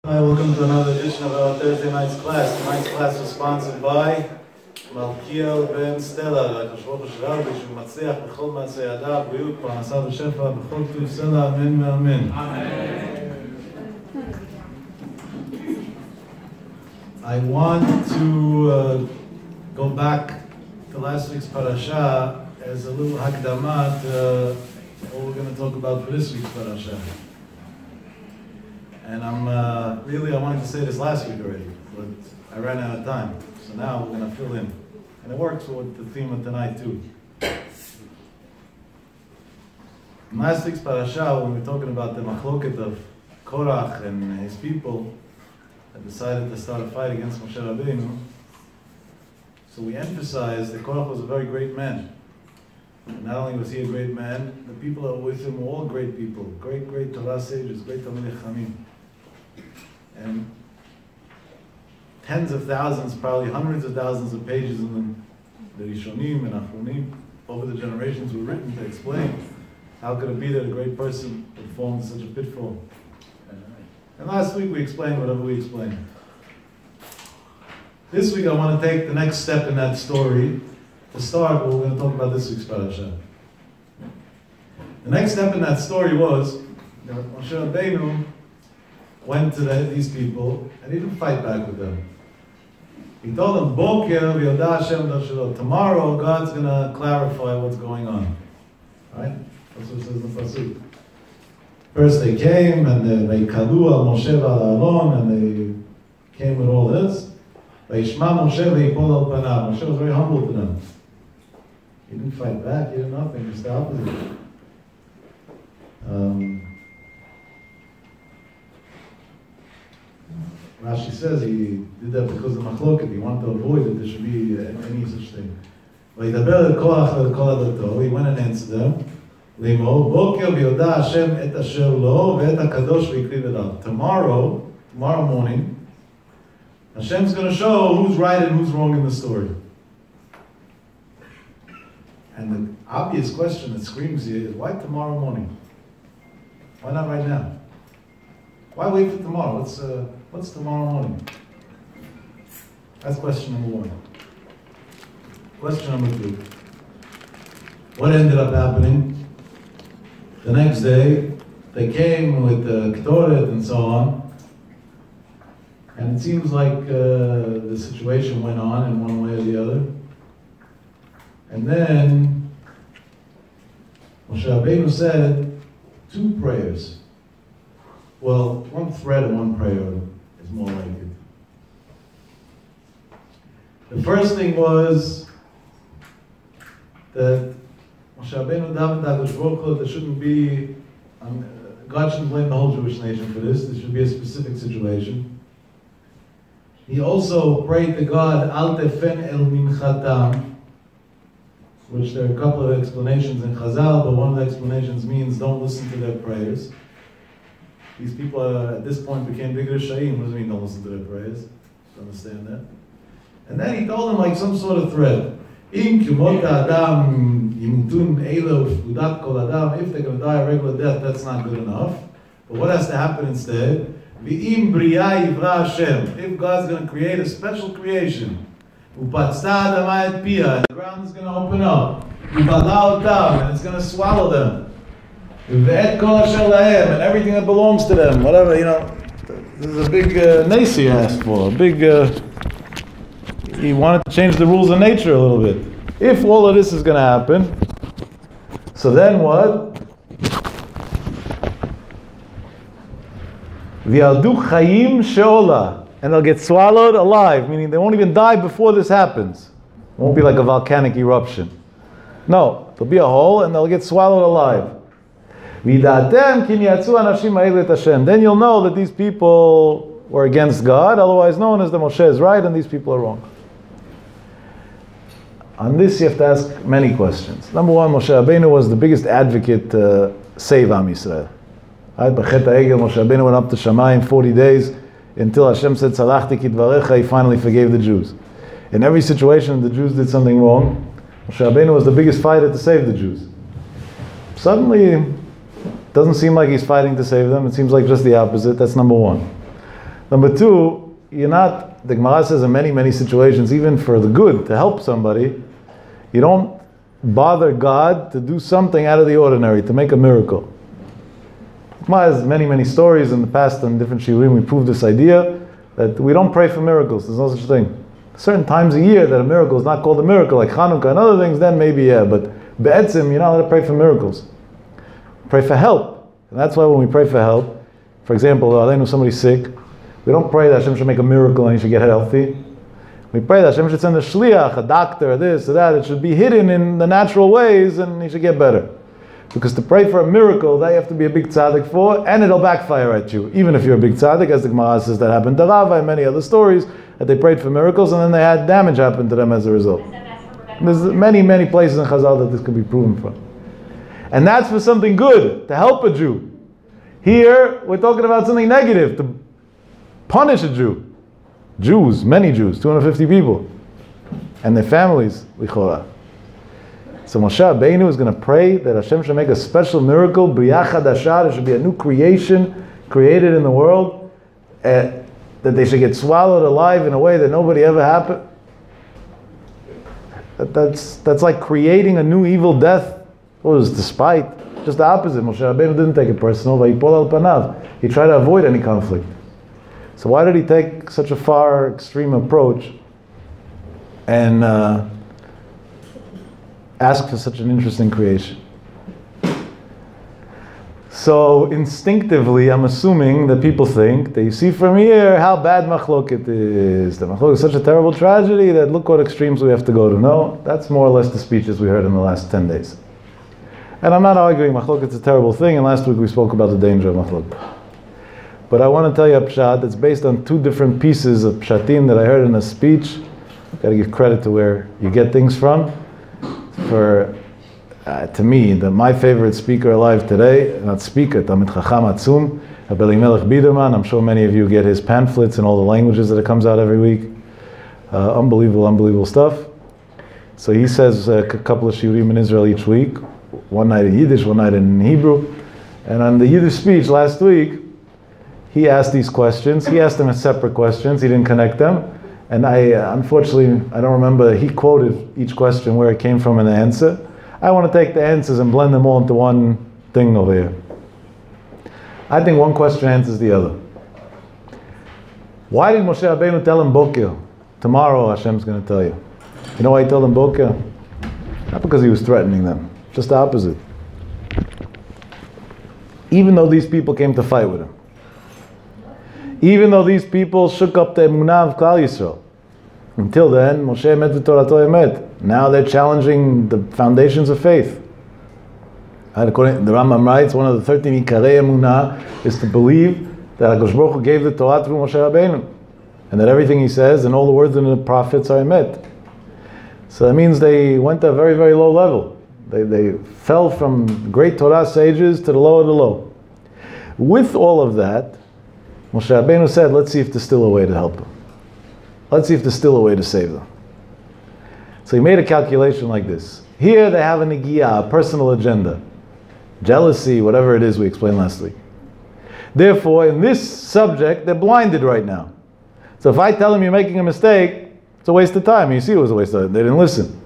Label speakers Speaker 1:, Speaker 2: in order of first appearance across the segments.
Speaker 1: Hi, welcome to another edition of our Thursday night's class. Tonight's class was sponsored by Malkiel Ben Stella, הקדוש שלנו, שהוא מצליח בכל מעשי ידיו, בריאות, פרנסה ושפע, בכל טוב סלע, אמן ואמן. I want to go back to last week's parasha as a little hakdama to what we're going to talk about for this week's parasha. And I wanted to say this last week already, but I ran out of time. So now we're going to fill in. And it works with the theme of tonight too. In last week's parasha, when we were talking about the machloket of Korach and his people that decided to start a fight against Moshe Rabbeinu, so we emphasized that Korach was a very great man. And not only was he a great man, the people that were with him were all great people, great Torah sages, great Talmidei Chachamim. And tens of thousands, probably hundreds of thousands of pages in the Rishonim and Achronim over the generations were written to explain how could it be that a great person would fall into such a pitfall. And last week we explained whatever we explained. This week I want to take the next step in that story to start what we're going to talk about this week's parasha. The next step in that story was that Moshe Rabbeinu went to these people and he didn't fight back with them. He told them, Boker v'yoda Hashem dashelo. Tomorrow God's going to clarify what's going on. Right? That's what it says in the pasuk. First they came and they kalu al Moshe v'al Aaron and they came with all this. Vayishma Moshe v'yipol al panav. Moshe was very humble to them. He didn't fight back, he did nothing, just the opposite. Rashi says he did that because of machloket. He wanted to avoid that there should be any such thing. He went and answered them. Tomorrow morning, Hashem's going to show who's right and who's wrong in the story. And the obvious question that screams here is, why tomorrow morning? Why not right now? Why wait for tomorrow? What's tomorrow morning? That's question number one. Question number two. What ended up happening? The next day, they came with the Ketores and so on. And it seems like the situation went on in one way or the other. And then Moshe Rabbeinu said two prayers. Well, one thread and one prayer is more like it. The first thing was that Moshe Rabbeinu davened HaKadosh Baruch Hu, there shouldn't be, God shouldn't blame the whole Jewish nation for this. There should be a specific situation. He also prayed to God, Al tefen el minchatam, which there are a couple of explanations in Chazal, but one of the explanations means don't listen to their prayers. These people at this point became big Rishayim. What does it mean don't listen to their prayers? To understand that. And then he told them like some sort of threat. If they're going to die a regular death, that's not good enough. But what has to happen instead? If God's going to create a special creation, and the ground is going to open up, and it's going to swallow them. And everything that belongs to them, whatever, this is a big nace he asked for, he wanted to change the rules of nature a little bit. If all of this is going to happen, so then what? V'yaldu chayim she'ola, and they'll get swallowed alive, meaning they won't even die before this happens. It won't be like a volcanic eruption. No, there'll be a hole and they'll get swallowed alive. Then you'll know that these people were against God, otherwise known as the Moshe is right and these people are wrong. On this you have to ask many questions. Number one, Moshe Rabbeinu was the biggest advocate to save Am Yisrael. Right? B'chet ha'egel, Moshe Rabbeinu went up to Shamayim 40 days until Hashem said, Salachti kidvarecha, he finally forgave the Jews. In every situation the Jews did something wrong, Moshe Rabbeinu was the biggest fighter to save the Jews. Suddenly, it doesn't seem like he's fighting to save them. It seems like just the opposite. That's number one. Number two, you're not, the Gemara says in many, many situations, even for the good, to help somebody, you don't bother God to do something out of the ordinary, to make a miracle. The Gemara has many, many stories in the past on different shiurim. We proved this idea that we don't pray for miracles. There's no such thing. Certain times a year that a miracle is not called a miracle, like Chanukah and other things, then maybe yeah, but be'etzim, you're not allowed to pray for miracles. Pray for help. And that's why when we pray for help, for example, I know somebody's sick, we don't pray that Hashem should make a miracle and he should get healthy. We pray that Hashem should send a shliach, a doctor, this or that. It should be hidden in the natural ways and he should get better. Because to pray for a miracle, that you have to be a big tzaddik for, and it'll backfire at you. Even if you're a big tzaddik, as the Gemara says that happened to Rava and many other stories, that they prayed for miracles and then they had damage happen to them as a result. There's many, many places in Chazal that this can be proven from. And that's for something good, to help a Jew. Here, we're talking about something negative, to punish a Jew. Jews, many Jews, 250 people, and their families, lichora. So Moshe Rabbeinu is going to pray that Hashem should make a special miracle, B'riyah Chadashah, there should be a new creation created in the world, that they should get swallowed alive in a way that nobody ever happened. That's like creating a new evil death. What was despite? Just the opposite. Moshe Rabbeinu didn't take it personal, vayipol al panav. He tried to avoid any conflict. So why did he take such a far extreme approach and ask for such an interesting creation? So instinctively, I'm assuming that people think that you see from here how bad machloket is. The machloket is such a terrible tragedy that look what extremes we have to go to. No, that's more or less the speeches we heard in the last 10 days. And I'm not arguing machloket is a terrible thing, and last week we spoke about the danger of machloket. But I want to tell you a pshat that's based on two different pieces of pshatim that I heard in a speech. I've got to give credit to where you get things from. For, to me, my favorite speaker alive today, not speaker, Talmid Chacham Atzum, Rabbi Elimelech Biderman. I'm sure many of you get his pamphlets in all the languages that it comes out every week. Unbelievable stuff. So he says a couple of shiurim in Israel each week, one night in Yiddish, one night in Hebrew. And on the Yiddish speech last week, he asked these questions. He asked them as separate questions. He didn't connect them. And unfortunately, I don't remember, he quoted each question where it came from in the answer. I want to take the answers and blend them all into one thing over here. I think one question answers the other. Why did Moshe Rabbeinu tell him Boker? Tomorrow Hashem's going to tell you. You know why he told them Boker? Not because he was threatening them. Just the opposite. Even though these people came to fight with him. Even though these people shook up the emunah of Klal Yisrael. Until then, Moshe emet v'torato emet. Now they're challenging the foundations of faith. According, the Rambam writes, one of the 13 ikarei emunah is to believe that HaKadosh Baruch Hu gave the Torah through Moshe Rabbeinu. And that everything he says and all the words in the prophets are emet. So that means they went to a very, very low level. They fell from great Torah sages to the low of the low. With all of that, Moshe Rabbeinu said, let's see if there's still a way to help them. Let's see if there's still a way to save them. So he made a calculation like this. Here they have a negiyah, a personal agenda. Jealousy, whatever it is we explained last week. Therefore, in this subject, they're blinded right now. So if I tell them you're making a mistake, it's a waste of time. You see it was a waste of time. They didn't listen.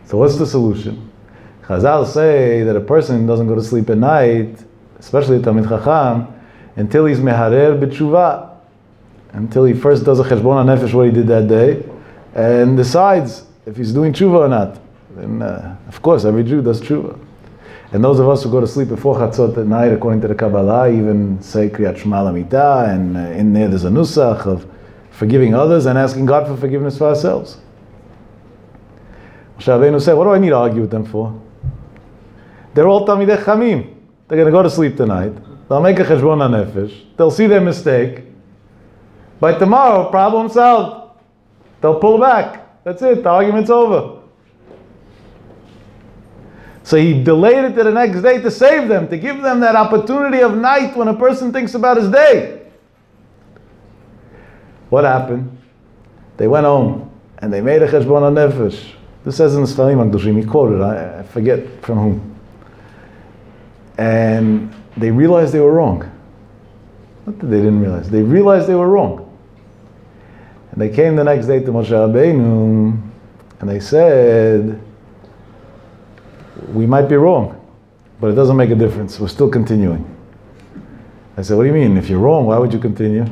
Speaker 1: So what's the solution? Chazal say that a person doesn't go to sleep at night, especially a Talmid Chacham, until he's meharer b'tshuva, until he first does a cheshbon hanefesh what he did that day, and decides if he's doing tshuva or not. Then, of course, every Jew does tshuva. And those of us who go to sleep before Chatzot at night, according to the Kabbalah, even say Kriyat Shema L'Mitah, and in there there's a nusach of forgiving others and asking God for forgiveness for ourselves. Moshe Rabbeinu said, what do I need to argue with them for? They're all Talmidei Chamim. They're going to go to sleep tonight. They'll make a cheshbon hanefesh. They'll see their mistake. By tomorrow, problem solved. They'll pull back. That's it. The argument's over. So he delayed it to the next day to save them, to give them that opportunity of night when a person thinks about his day. What happened? They went home and they made a cheshbon hanefesh. This says in the Sfarim HaKadoshim, he quoted, I forget from whom. And they realized they were wrong. Not that they didn't realize. They realized they were wrong. And they came the next day to Moshe Rabbeinu, and they said, we might be wrong, but it doesn't make a difference. We're still continuing. I said, what do you mean? If you're wrong, why would you continue?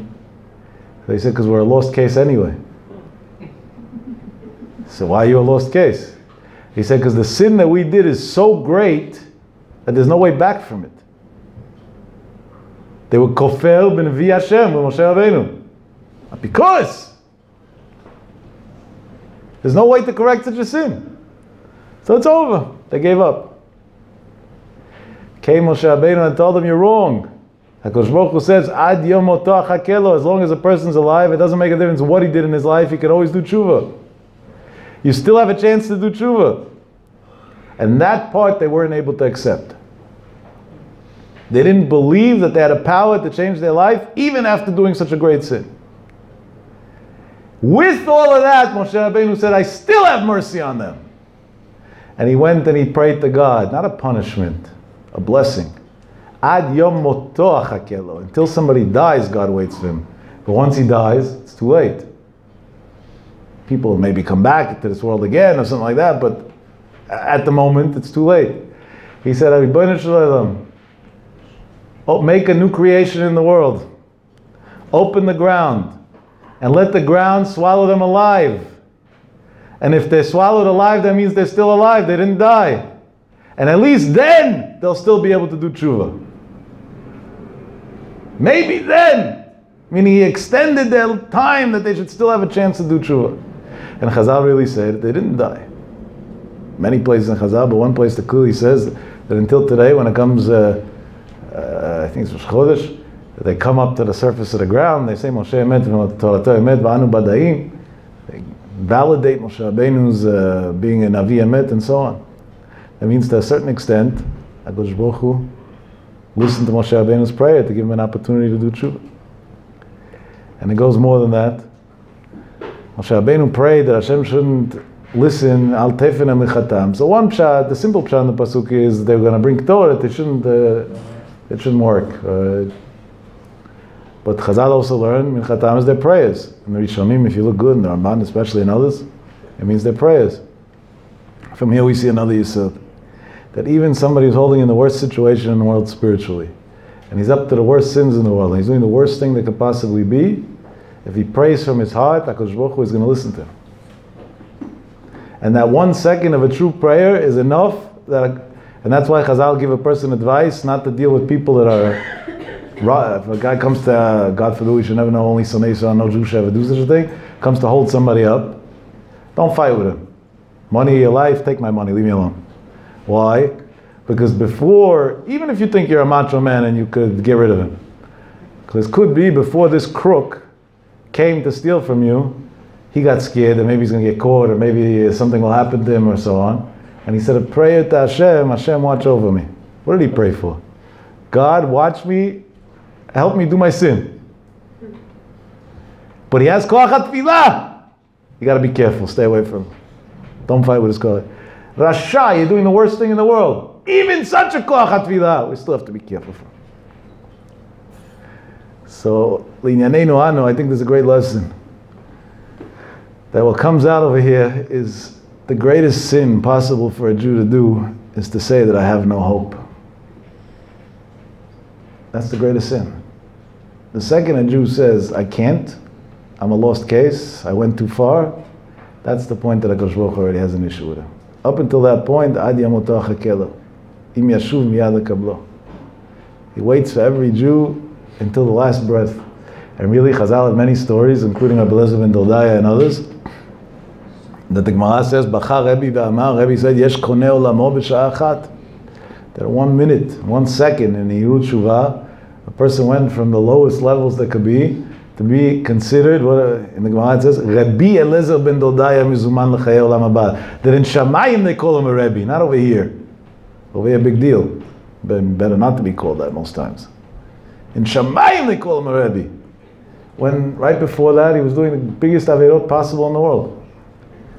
Speaker 1: They said, because we're a lost case anyway. So why are you a lost case? He said, because the sin that we did is so great that there's no way back from it. They were kofel b'nevi Hashem with Moshe Rabbeinu. Because there's no way to correct such a sin. So it's over. They gave up. Came Moshe Rabbeinu and told them, you're wrong. HaKadosh Baruch Hu says, Ad yom moto achakelo, as long as a person's alive, it doesn't make a difference what he did in his life, he can always do tshuva. You still have a chance to do tshuva. And that part they weren't able to accept. They didn't believe that they had a power to change their life, even after doing such a great sin. With all of that, Moshe Rabbeinu said, I still have mercy on them. And he went and he prayed to God, not a punishment, a blessing. Ad yom moto achakelo. Until somebody dies, God waits for him. But once he dies, it's too late. People maybe come back to this world again or something like that, but at the moment, it's too late. He said, make a new creation in the world. Open the ground and let the ground swallow them alive. And if they're swallowed alive, that means they're still alive. They didn't die. And at least then, they'll still be able to do tshuva. Maybe then. Meaning he extended their time that they should still have a chance to do tshuva. And Chazal really said they didn't die. Many places in Chazal, but one place that clearly says that until today, when it comes, I think it's Rosh Chodesh, they come up to the surface of the ground, they say Moshe Emet, Torah Emet, V'anu Badaim. They validate Moshe Rabbeinu's being a Navi Emet and so on. That means to a certain extent, HaKadosh Baruch Hu listened to Moshe Rabbeinu's prayer to give him an opportunity to do tshuva. And it goes more than that. Moshe Rabbeinu prayed that Hashem shouldn't listen al tefen amichatam. So one pshat, the simple pshat in the pasuk is they're going to bring Torah, it shouldn't work. But Chazal also learned minchatam is their prayers. And the Rishonim, if you look good, and the Ramban especially and others, it means their prayers. From here we see another yisod, that even somebody who's holding in the worst situation in the world spiritually, and he's up to the worst sins in the world, and he's doing the worst thing that could possibly be, if he prays from his heart, HaKadosh Baruch Hu is going to listen to him. And that 1 second of a true prayer is enough, and that's why Chazal give a person advice not to deal with people that are, if a guy comes to, God forbid, we should never know, only Sonei Yisrael, no Jew should ever do such a thing, comes to hold somebody up, don't fight with him. Money of your life, take my money, leave me alone. Why? Because before, even if you think you're a macho man and you could get rid of him, because it could be before this crook came to steal from you, he got scared that maybe he's going to get caught or maybe something will happen to him or so on. And he said a prayer to Hashem, Hashem watch over me. What did he pray for? God watch me, help me do my sin. But he has Korach HaTfilah. You got to be careful, stay away from him. Don't fight with his Korach. Rasha, you're doing the worst thing in the world. Even such a Korach HaTfilah, we still have to be careful from him. So, L'inyaneinu anu, I think there's a great lesson. That what comes out over here is the greatest sin possible for a Jew to do is to say that I have no hope. That's the greatest sin. The second a Jew says, I can't, I'm a lost case, I went too far, that's the point that HaKadosh Baruch Hu already has an issue with him. Up until that point, Ad yamoto achakelo, im yashuv miyad lekablo. He waits for every Jew until the last breath. And really, Chazal had many stories, including Rabbi Eliezer ben Doldaya and others, that the Gemara says, Bacha Rebbe v'amar, Rebbe said, Yesh koneh olamo b'sha'ah achat. That 1 minute, 1 second in Yehud Shuvah, a person went from the lowest levels that could be, to be considered, in the Gemara it says, Rabbi Eliezer ben Doldaya mizuman l'chayei olam haba. That in Shamayim they call him a Rebbe, not over here. Over here, big deal. Better not to be called that most times. In Shamayim they call him a Rebbe. When right before that he was doing the biggest averot possible in the world.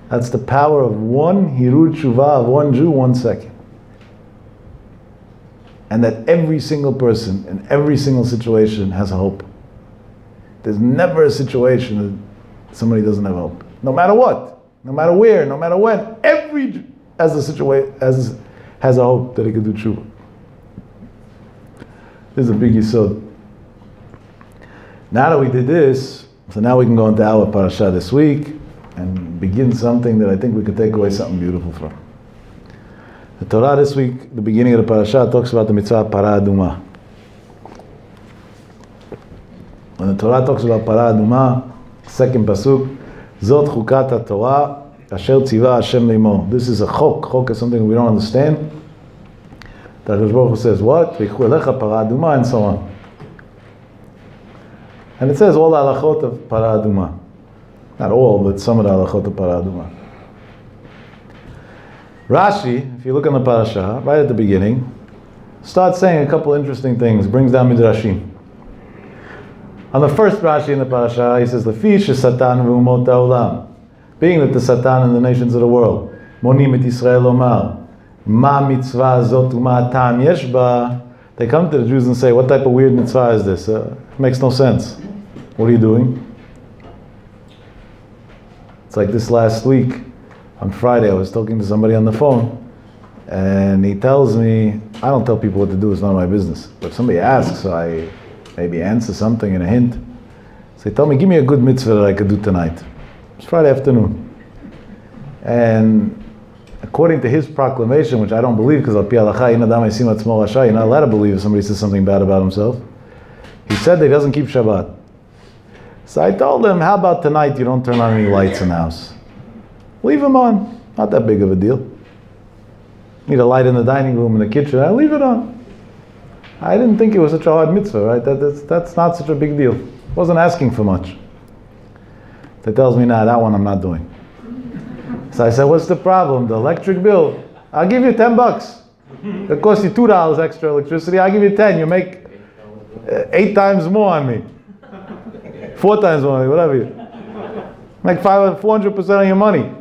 Speaker 1: That's the power of one hirut shuvah, of one Jew, 1 second. And that every single person in every single situation has a hope. There's never a situation that somebody doesn't have hope. No matter what, no matter where, no matter when, every Jew has a hope that he can do tshuva. This is a big yisod. Now that we did this, so now we can go into our parasha this week and begin something that I think we could take away something beautiful from. The Torah this week, the beginning of the parasha, talks about the mitzvah para aduma. When the Torah talks about para aduma, second pasuk, Zot chukat ha-Torah, asher tziva Hashem leimor. This is a chok. Chok is something we don't understand. The Hakadosh Baruch Hu says what? V'ikhu elecha para aduma, and so on. And it says all the halachot of para aduma. Not all, but some of the halachot of para aduma. Rashi, if you look on the parasha, right at the beginning, starts saying a couple interesting things, brings down midrashim. On the first Rashi in the parasha, he says, "Lefi shesatan v'umot ha'olam," being that the Satan and the nations of the world, monim et Yisrael omar, ma mitzvah zot u'ma ha'tam yesh ba. They come to the Jews and say, "What type of weird mitzvah is this? It makes no sense. What are you doing?" It's like this last week, on Friday, I was talking to somebody on the phone, and he tells me, I don't tell people what to do, it's none of my business. But if somebody asks, so I maybe answer something in a hint. So he told me, give me a good mitzvah that I could do tonight. It's Friday afternoon. And according to his proclamation, which I don't believe, because al pi halacha, in adam yisim atzmo rasha, you're not allowed to believe if somebody says something bad about himself. He said that he doesn't keep Shabbat. So I told him, how about tonight you don't turn on any lights in the house? Leave them on. Not that big of a deal. Need a light in the dining room, in the kitchen, I leave it on. I didn't think it was such a hard mitzvah, right? That's not such a big deal. Wasn't asking for much. So he tells me, nah, that one I'm not doing. So I said, what's the problem? The electric bill? I'll give you $10. It costs you $2 extra electricity. I'll give you 10. You make 8 times more on me. 4 times more on me, whatever. Make 400% of your money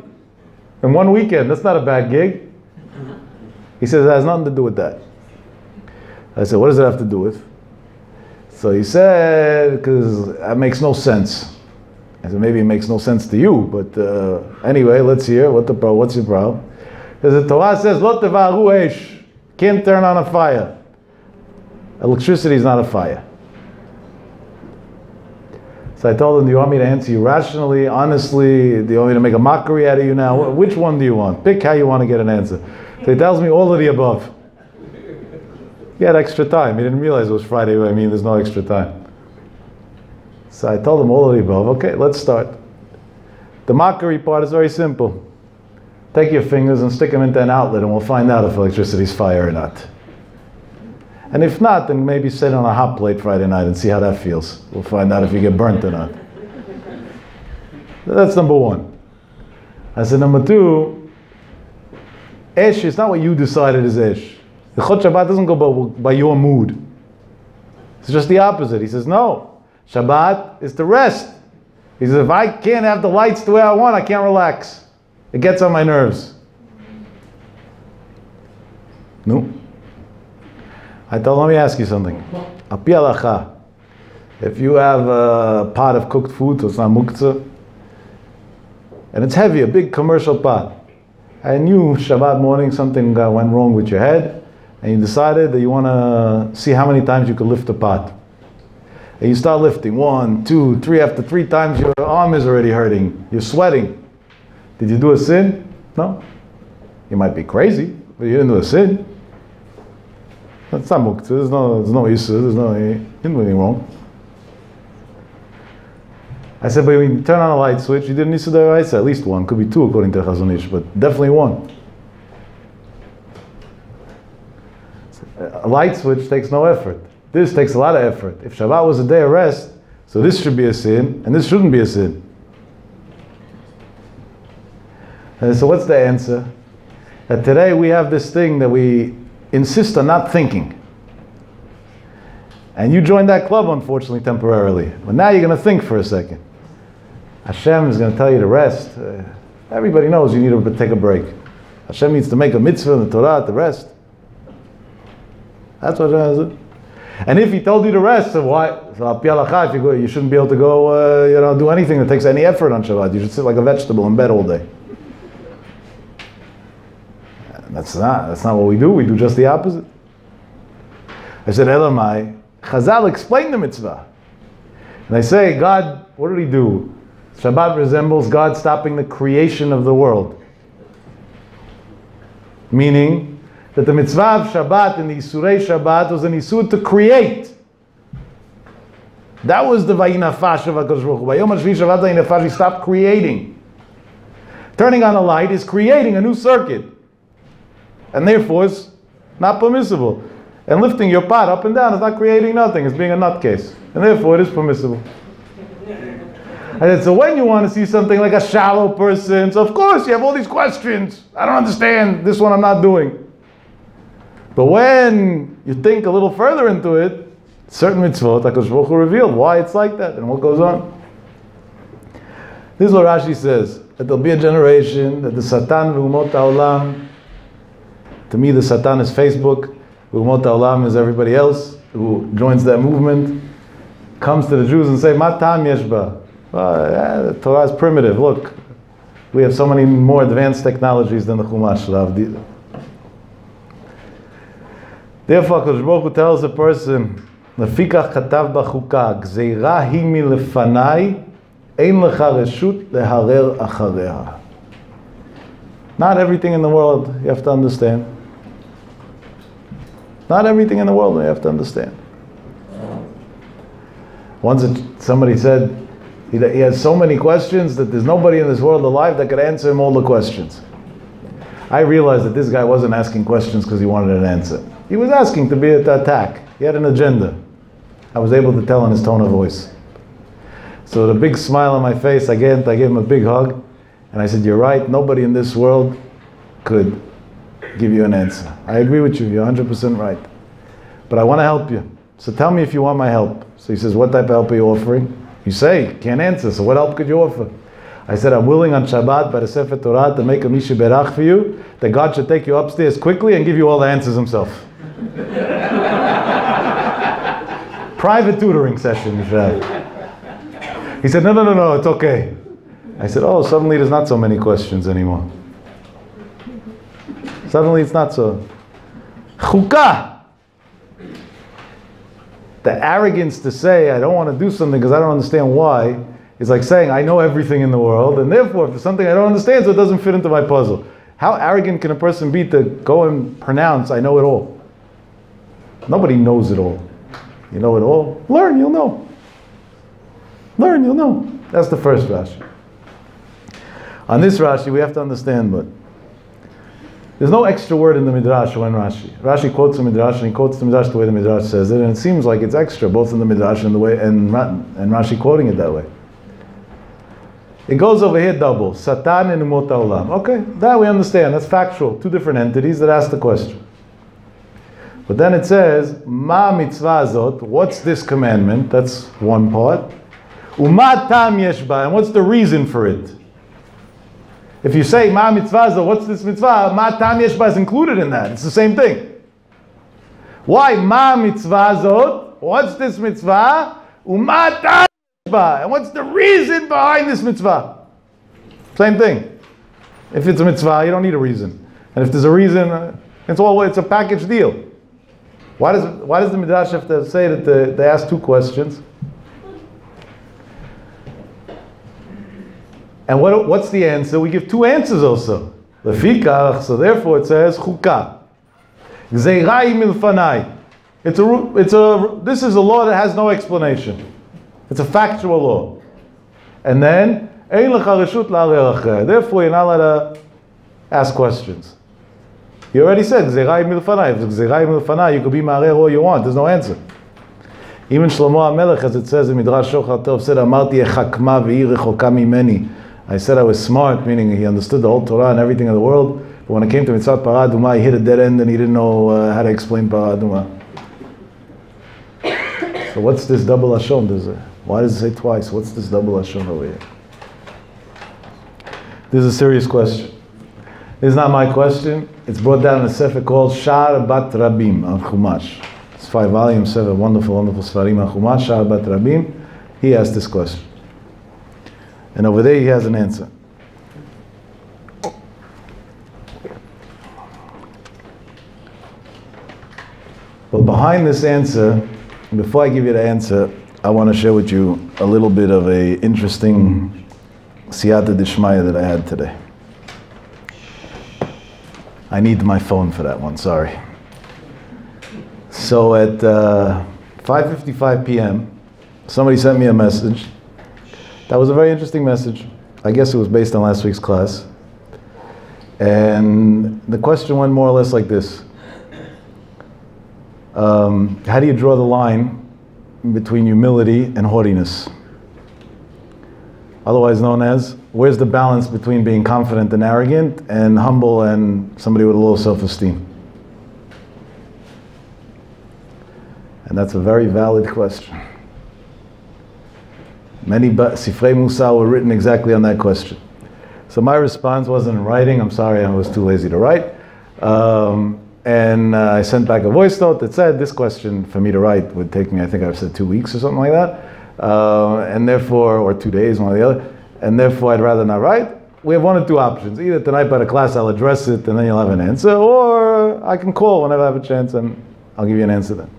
Speaker 1: in one weekend. That's not a bad gig. He says, it has nothing to do with that. I said, what does it have to do with? So he said, because that makes no sense. I said, maybe it makes no sense to you, but anyway, let's hear. What's your problem? Because the Torah says, Lo tevaru eish. Can't turn on a fire. Electricity is not a fire. So I told him, do you want me to answer you rationally, honestly? Do you want me to make a mockery out of you now? Which one do you want? Pick how you want to get an answer. So he tells me all of the above. He had extra time. He didn't realize it was Friday. I mean, there's no extra time. So I told him all of the above. Okay, let's start. The mockery part is very simple. Take your fingers and stick them into an outlet and we'll find out if electricity's fire or not. And if not, then maybe sit on a hot plate Friday night and see how that feels. We'll find out if you get burnt or not. That's number one. I said, number two, Esh is not what you decided is Esh. The Chod Shabbat doesn't go by your mood. It's just the opposite. He says, no, Shabbat is to rest. He says, if I can't have the lights the way I want, I can't relax. It gets on my nerves. No. I told him, let me ask you something. Al pi halacha, if you have a pot of cooked food, so it's not muktzah, and it's heavy, a big commercial pot, and you, Shabbat morning, something went wrong with your head, and you decided that you want to see how many times you could lift the pot. And you start lifting, 1, 2, 3, after 3 times your arm is already hurting, you're sweating. Did you do a sin? No. You might be crazy, but you didn't do a sin. That's not muktzah, there's no issue, you didn't do anything wrong. I said, but when you turn on a light switch, you did an issue d'oraisa, at least one, could be 2 according to Chazon Ish, but definitely 1. A light switch takes no effort. This takes a lot of effort. If Shabbat was a day of rest, so this should be a sin, and this shouldn't be a sin. And so what's the answer? That today we have this thing that we insist on not thinking. And you joined that club, unfortunately, temporarily. But now you're going to think for a second. Hashem is going to tell you to rest. Everybody knows you need to take a break. Hashem needs to make a mitzvah in the Torah to rest. That's what it is. And if he told you the rest, so why? So al pi halacha, if you go, you shouldn't be able to go, do anything that takes any effort on Shabbat. You should sit like a vegetable in bed all day. That's not what we do. We do just the opposite. I said, Elamai, Chazal explained the mitzvah. And I say, God, what did he do? Shabbat resembles God stopping the creation of the world. Meaning that the mitzvah of Shabbat and the Isurei Shabbat was an Isur to create. That was the Vayinafash of HaKadosh Baruch Hu. Vayom HaShvi Shabbat Vayinafash, he stopped creating. Turning on a light is creating a new circuit. And therefore it's not permissible. And lifting your pot up and down is not creating nothing, it's being a nutcase. And therefore it is permissible. I said, so when you want to see something like a shallow person, so of course you have all these questions. I don't understand, this one I'm not doing. But when you think a little further into it, certain mitzvot, HaKadosh Baruch Hu revealed why it's like that and what goes on. This is what Rashi says, that there'll be a generation that the Satan v'umot ha'olam, to me the Satan is Facebook, v'umot ha'olam is everybody else who joins that movement, comes to the Jews and say, Ma tam yesh ba? The Torah is primitive. Look, we have so many more advanced technologies than the Chumash. Therefore, HaKadosh Baruch Hu tells a person, "Lefikach katav b'chuka, gzeira hi milefanai, ein lecha reshut leharer achareha." Not everything in the world you have to understand. Not everything in the world you have to understand. Once somebody said, he has so many questions that there's nobody in this world alive that could answer him all the questions. I realized that this guy wasn't asking questions because he wanted an answer. He was asking to be at the attack. He had an agenda. I was able to tell in his tone of voice. So with a big smile on my face, I gave him a big hug, and I said, you're right, nobody in this world could give you an answer. I agree with you, you're 100% right. But I want to help you. So tell me if you want my help. So he says, what type of help are you offering? You say, can't answer, so what help could you offer? I said, I'm willing on Shabbat by the Sefer Torah to make a Misha Berach for you, that God should take you upstairs quickly and give you all the answers himself. Private tutoring session, you should have. He said, no, it's okay. I said, oh, suddenly there's not so many questions anymore. Suddenly it's not so. Chukah! The arrogance to say, I don't want to do something because I don't understand why, is like saying, I know everything in the world, and therefore, if there's something I don't understand, so it doesn't fit into my puzzle. How arrogant can a person be to go and pronounce, I know it all? Nobody knows it all. You know it all? Learn, you'll know. Learn, you'll know. That's the first Rashi. On this Rashi, we have to understand, but there's no extra word in the Midrash or in Rashi. Rashi quotes the Midrash, and he quotes the Midrash the way the Midrash says it, and it seems like it's extra, both in the Midrash and the way and Rashi quoting it that way. It goes over here double. Satan and Umot HaOlam. Okay, that we understand. That's factual. Two different entities that ask the question. But then it says, Ma mitzvah zot, what's this commandment? That's one part. Uma tam yesh ba, and what's the reason for it? If you say Ma mitzvah zot, what's this mitzvah? Ma tam yesh ba is included in that. It's the same thing. Why Ma mitzvah zot? What's this mitzvah? Uma tam yesh ba, and what's the reason behind this mitzvah? Same thing. If it's a mitzvah, you don't need a reason. And if there's a reason, it's a package deal. Why does the Midrash have to say that they ask two questions? And what's the answer? We give two answers also. Lefikach, so therefore it says chukah. Gzeirai milfanai. This is a law that has no explanation. It's a factual law. And then ein lecha reshut la'arer achrei. Therefore you're not allowed to ask questions. He already said, Gzerai milfanai. If it's Gzerai milfanai, you could be ma'arer all you want. There's no answer. Even Shlomo HaMelech, as it says in Midrash Shochar Tov, said, Amarti echakma v'hi rechoka mimeni. I said I was smart, meaning he understood the whole Torah and everything in the world. But when it came to Mitzvot Parah Adumah, he hit a dead end and he didn't know how to explain Parah Adumah. So what's this double Lashon? Why does it say twice? What's this double Lashon over here? This is a serious question. This is not my question. It's brought down in a sefer called Shar Bat Rabim on Chumash. It's 5 volumes, 7 wonderful, wonderful Sfarim on Chumash, Shabbat Rabim. He asked this question. And over there he has an answer. But behind this answer, before I give you the answer, I want to share with you a little bit of a interesting siyata dishmaya that I had today. I need my phone for that one, sorry. So at 5:55 p.m., somebody sent me a message. That was a very interesting message. I guess it was based on last week's class. And the question went more or less like this. How do you draw the line between humility and haughtiness? Otherwise known as, where's the balance between being confident and arrogant and humble and somebody with a low self-esteem? And that's a very valid question. Many Sifrei Musa were written exactly on that question. So my response wasn't in writing. I'm sorry, I was too lazy to write. And I sent back a voice note that said this question for me to write would take me, I think I've said 2 weeks or something like that. And therefore, or 2 days, one or the other. And therefore, I'd rather not write. We have one or two options. Either tonight by the class, I'll address it and then you'll have an answer. Or I can call whenever I have a chance and I'll give you an answer then.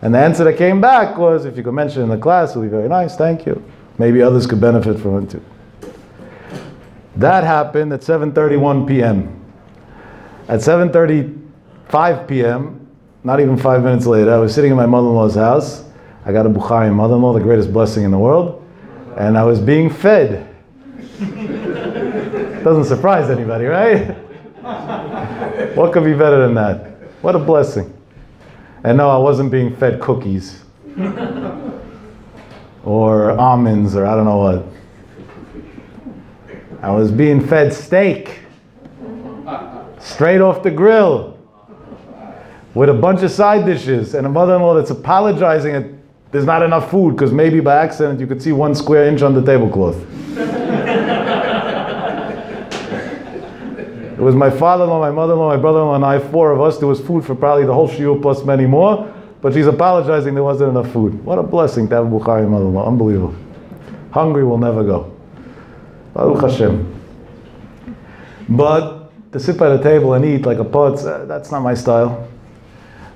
Speaker 1: And the answer that came back was, if you could mention it in the class, it would be very nice, thank you. Maybe others could benefit from it too. That happened at 7:31 p.m. At 7:35 p.m., not even 5 minutes later, I was sitting in my mother-in-law's house. I got a Bukhari mother-in-law, the greatest blessing in the world. And I was being fed. Doesn't surprise anybody, right? What could be better than that? What a blessing. And no, I wasn't being fed cookies. Or almonds, or I don't know what. I was being fed steak. Straight off the grill. With a bunch of side dishes. And a mother-in-law that's apologizing that there's not enough food, because maybe by accident you could see 1 square inch on the tablecloth. It was my father-in-law, my mother-in-law, my brother-in-law, and I, 4 of us. There was food for probably the whole shiur plus many more. But she's apologizing there wasn't enough food. What a blessing to have a Bukhari mother-in-law. Unbelievable. Hungry will never go. Baruch Hashem. But to sit by the table and eat like a pot, that's not my style.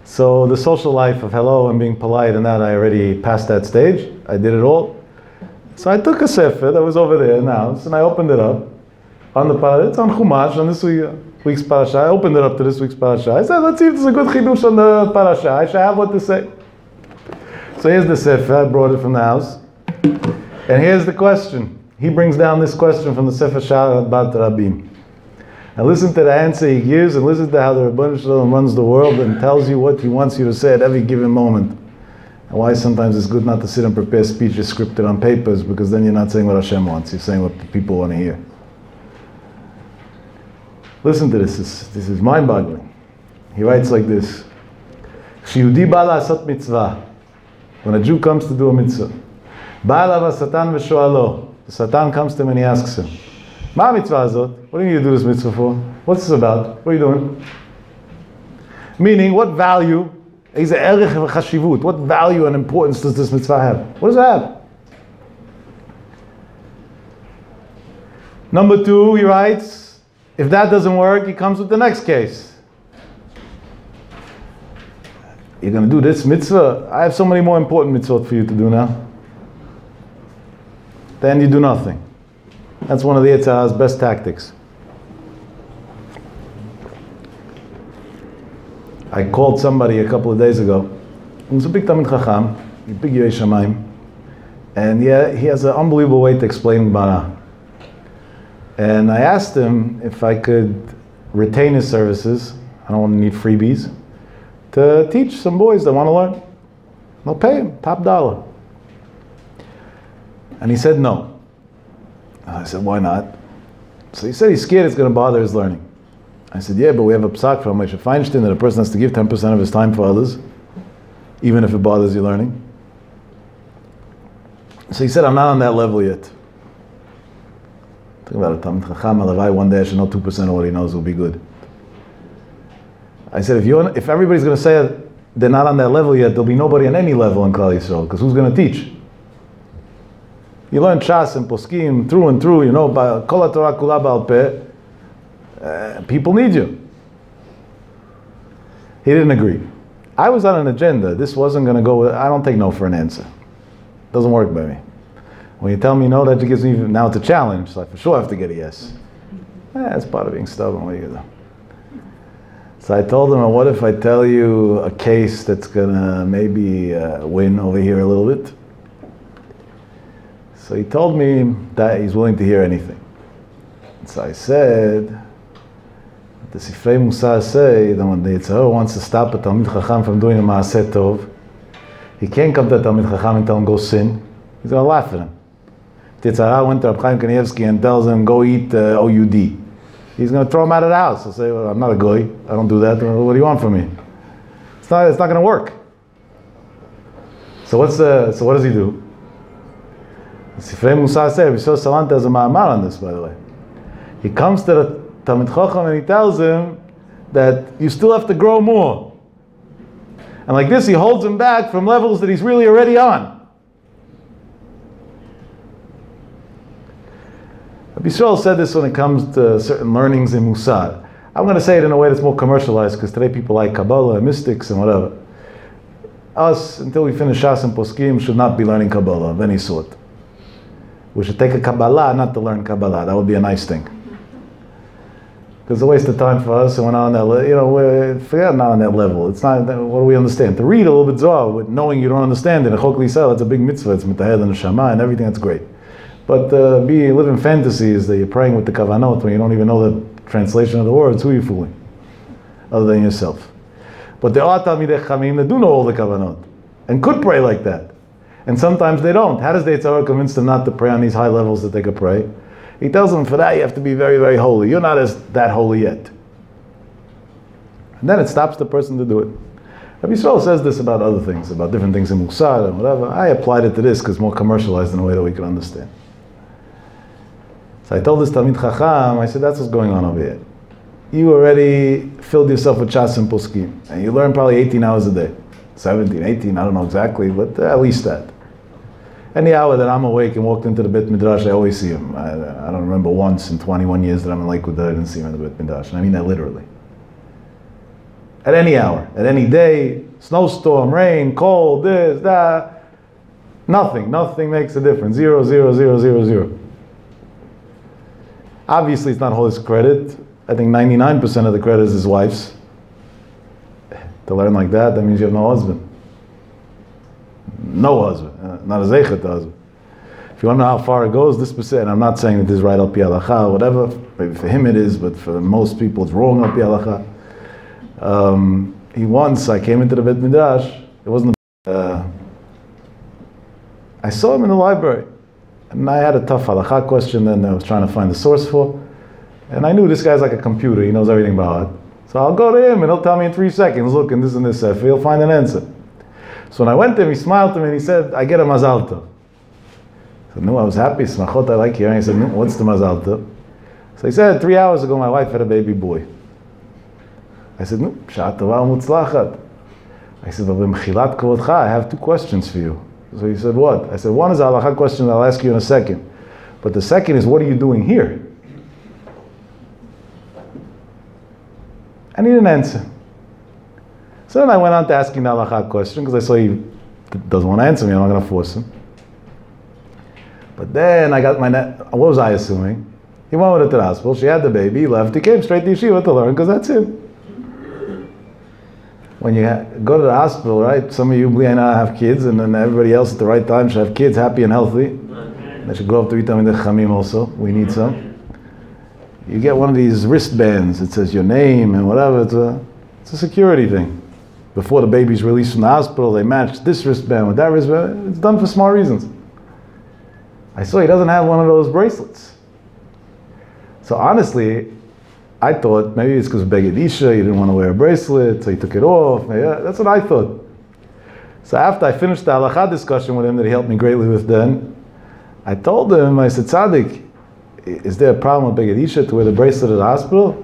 Speaker 1: So the social life of hello and being polite and that, I already passed that stage. I did it all. So I took a sefer that was over there in the house and I opened it up. On the parasha, it's on Chumash, on this week's parasha. I opened it up to this week's parasha. I said, let's see if there's a good chidush on the parasha. I should have what to say. So here's the sefer. I brought it from the house. And here's the question. He brings down this question from the Sefer Shabbat Rabim. And listen to the answer he gives, and listen to how the Rebbeinu Shalom runs the world and tells you what he wants you to say at every given moment. And why sometimes it's good not to sit and prepare speeches scripted on papers, because then you're not saying what Hashem wants. You're saying what people want to hear. Listen to this. This is mind-boggling. He writes like this. Sheyudi ba la'asot mitzvah. When a Jew comes to do a mitzvah. Ba elav ha'satan v'sho'alo. The Satan comes to him and he asks him, Ma mitzvah azot? What do you need to do this mitzvah for? What's this about? What are you doing? Meaning, what value, what value and importance does this mitzvah have? What does it have? Number 2, he writes, if that doesn't work, he comes with the next case. You're going to do this mitzvah? I have so many more important mitzvot for you to do now. Then you do nothing. That's one of the Yetzer Hara's best tactics. I called somebody a couple of days ago. He was a big Talmid Chacham, a big Yirei Shamayim. And yeah, he has an unbelievable way to explain Gemara. And I asked him if I could retain his services. I don't want to need freebies. To teach some boys that want to learn. I'll pay him, top dollar. And he said no. And I said, why not? So he said he's scared it's going to bother his learning. I said, yeah, but we have a psak from Moshe Feinstein that a person has to give 10% of his time for others, even if it bothers your learning. So he said, I'm not on that level yet. Talking about a Talmid Chacham, Alavai, one day I should know 2% of what he knows will be good. I said, if everybody's going to say they're not on that level yet, there'll be nobody on any level in Klal Yisrael, because who's going to teach? You learn Shas and Poskim through and through, you know, by Kol HaTorah Kula Ba'al Peh, people need you. He didn't agree. I was on an agenda. This wasn't going to go with, I don't take no for an answer. Doesn't work by me. When you tell me no, that gives me, now it's a challenge, so I for sure have to get a yes. That's part of being stubborn, what are you going to do? So I told him, what if I tell you a case that's going to maybe win over here a little bit? So he told me that he's willing to hear anything. So I said, the Sifrei Musar say that when the Yitzhak wants to stop a Talmid Chacham from doing a Maaseh Tov, he can't come to a Talmid Chacham and tell him go sin. He's going to laugh at him. If Yitzhak went to Reb Chaim Kanievsky and tells him go eat OUD, he's going to throw him out of the house. He'll say, well, I'm not a goy. I don't do that. What do you want from me? It's not going to work. So what does he do? Sifrei Musar said, we saw Salanta as a ma'amar on this, by the way. He comes to the Talmid Chacham and he tells him that you still have to grow more. And like this, he holds him back from levels that he's really already on. Rabbi Yisrael said this when it comes to certain learnings in Musar. I'm going to say it in a way that's more commercialized, because today people like Kabbalah and mystics and whatever. Us, until we finish Shas and Poskim, should not be learning Kabbalah of any sort. We should take a Kabbalah, not to learn Kabbalah. That would be a nice thing. Because it's a waste of time for us, and we're not on that level. You know, forget not on that level. It's not, what do we understand? To read a little bit Zohar, with knowing you don't understand it, and Chok L'Yisrael, that's a big mitzvah. It's Mitahel and Neshama and everything, that's great. But live in fantasies that you're praying with the kavanot when you don't even know the translation of the words. Who are you fooling? Other than yourself. But there are Talmidei Chachamim that do know all the kavanot and could pray like that. And sometimes they don't. How does the Yitzhak convince them not to pray on these high levels that they could pray? He tells them, for that you have to be very, very holy. You're not that holy yet. And then it stops the person to do it. Rabbi Yisrael says this about other things, about different things in Musar and whatever. I applied it to this because it's more commercialized in a way that we can understand. So I told this Talmid Chacham, I said, that's what's going on over here. You already filled yourself with Shas and Poskim, and you learn probably 18 hours a day. 17, 18, I don't know exactly, but at least that. Any hour that I'm awake and walked into the Beit Midrash, I always see him. I don't remember once in 21 years that I'm in Lakewood that I didn't see him in the Beit Midrash, and I mean that literally. At any hour, at any day, snowstorm, rain, cold, this, that, nothing makes a difference. 0, 0, 0, 0, 0. Obviously, it's not all his credit. I think 99% of the credit is his wife's. To learn like that means you have no husband. No husband. Not a zeichet husband. If you want to know how far it goes, this percent, and I'm not saying that this is right al pi halacha or whatever. Maybe for him it is, but for most people it's wrong al pi halacha. I came into the Beit Midrash. It wasn't. I saw him in the library. And I had a tough halakha question that I was trying to find the source for. And I knew this guy's like a computer, he knows everything about it. So I'll go to him and he'll tell me in 3 seconds, look, and this sefer, he'll find an answer. So when I went to him, he smiled to me and he said, I get a mazal tov. I said, no, I was happy, smachot, I like hearing. He said, no, what's the mazal tov? So he said, 3 hours ago my wife had a baby boy. I said, no, sha'at tova mutzlachat. I said, but b'mechilat kavodcha, I have 2 questions for you. So he said, what? I said, one is a halakha question that I'll ask you in a second. But the second is, what are you doing here? And he didn't answer. So then I went on to asking the halakha question, because I saw he doesn't want to answer me, I'm not going to force him. But then I got what was I assuming? He went with her to the hospital, she had the baby, he left, he came straight to yeshiva to learn, because that's him. When you go to the hospital, right, some of you have kids, and then everybody else at the right time should have kids, happy and healthy. They should grow up to eat them in the chamim also. We need some. You get one of these wristbands. It says your name and whatever. It's a security thing. Before the baby's released from the hospital, they match this wristband with that wristband. It's done for smart reasons. I saw he doesn't have one of those bracelets. So honestly, I thought maybe it's because of Beged Isha, he didn't want to wear a bracelet, so he took it off. Yeah, that's what I thought. So after I finished the halakha discussion with him that he helped me greatly with then, I told him, I said, Tzaddik, is there a problem with Beged Isha to wear the bracelet at the hospital?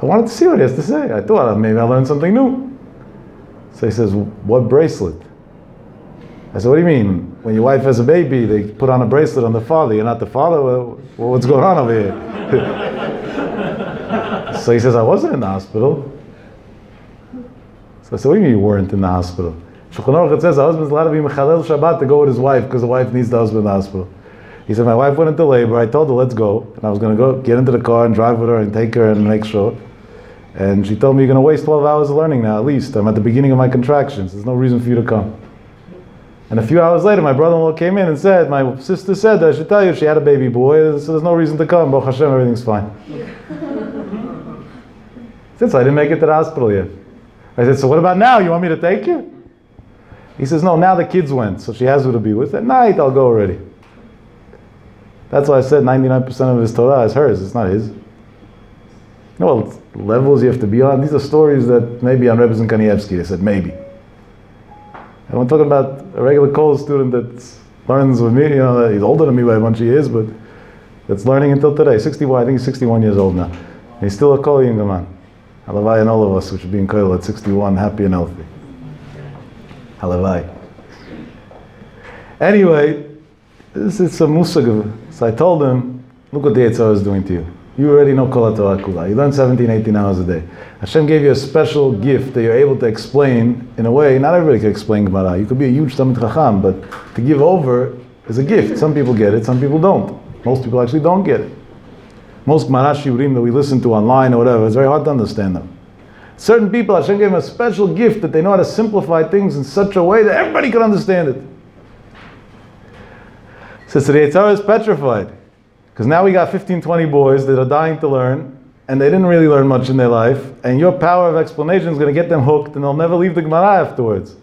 Speaker 1: I wanted to see what he has to say. I thought maybe I learned something new. So he says, what bracelet? I said, what do you mean? When your wife has a baby, they put on a bracelet on the father. You're not the father? Well, what's going on over here? So he says, I wasn't in the hospital. So I said, what do you mean you weren't in the hospital? Shulchan Aruch, it says the husband's allowed to be mechalel Shabbat to go with his wife because the wife needs the husband in the hospital. He said, my wife went into labor. I told her, let's go. And I was going to go get into the car and drive with her and take her and make sure. And she told me, you're going to waste 12 hours of learning now, at least. I'm at the beginning of my contractions. There's no reason for you to come. And a few hours later, my brother-in-law came in and said, my sister said that I should tell you she had a baby boy, so there's no reason to come. Baruch Hashem, everything's fine. Since I didn't make it to the hospital yet. I said, so what about now? You want me to take you? He says, no, now the kids went, so she has who to be with. At night, I'll go already. That's why I said 99% of his Torah is hers, it's not his. You know what levels you have to be on? These are stories that maybe on Rebbe Kanievsky, they said maybe. And I'm talking about a regular college student that learns with me, you know, he's older than me by a bunch of years, but that's learning until today. 61, I think he's 61 years old now. And he's still a Kol Yinga man. Halavai and all of us, which are being Kol at 61, happy and healthy. Halavai. Anyway, this is a musag. So I told him, look what the Yetzirah is doing to you. You already know Kol HaTorah Kula. You learn 17, 18 hours a day. Hashem gave you a special gift that you're able to explain in a way. Not everybody can explain Gemara. You could be a huge Talmid Chacham, but to give over is a gift. Some people get it, some people don't. Most people actually don't get it. Most Gemara Shiurim that we listen to online or whatever, it's very hard to understand them. Certain people, Hashem gave them a special gift that they know how to simplify things in such a way that everybody can understand it. So the Yetzirah is petrified. Because now we got 15, 20 boys that are dying to learn, and they didn't really learn much in their life, and your power of explanation is going to get them hooked, and they'll never leave the Gemara afterwards.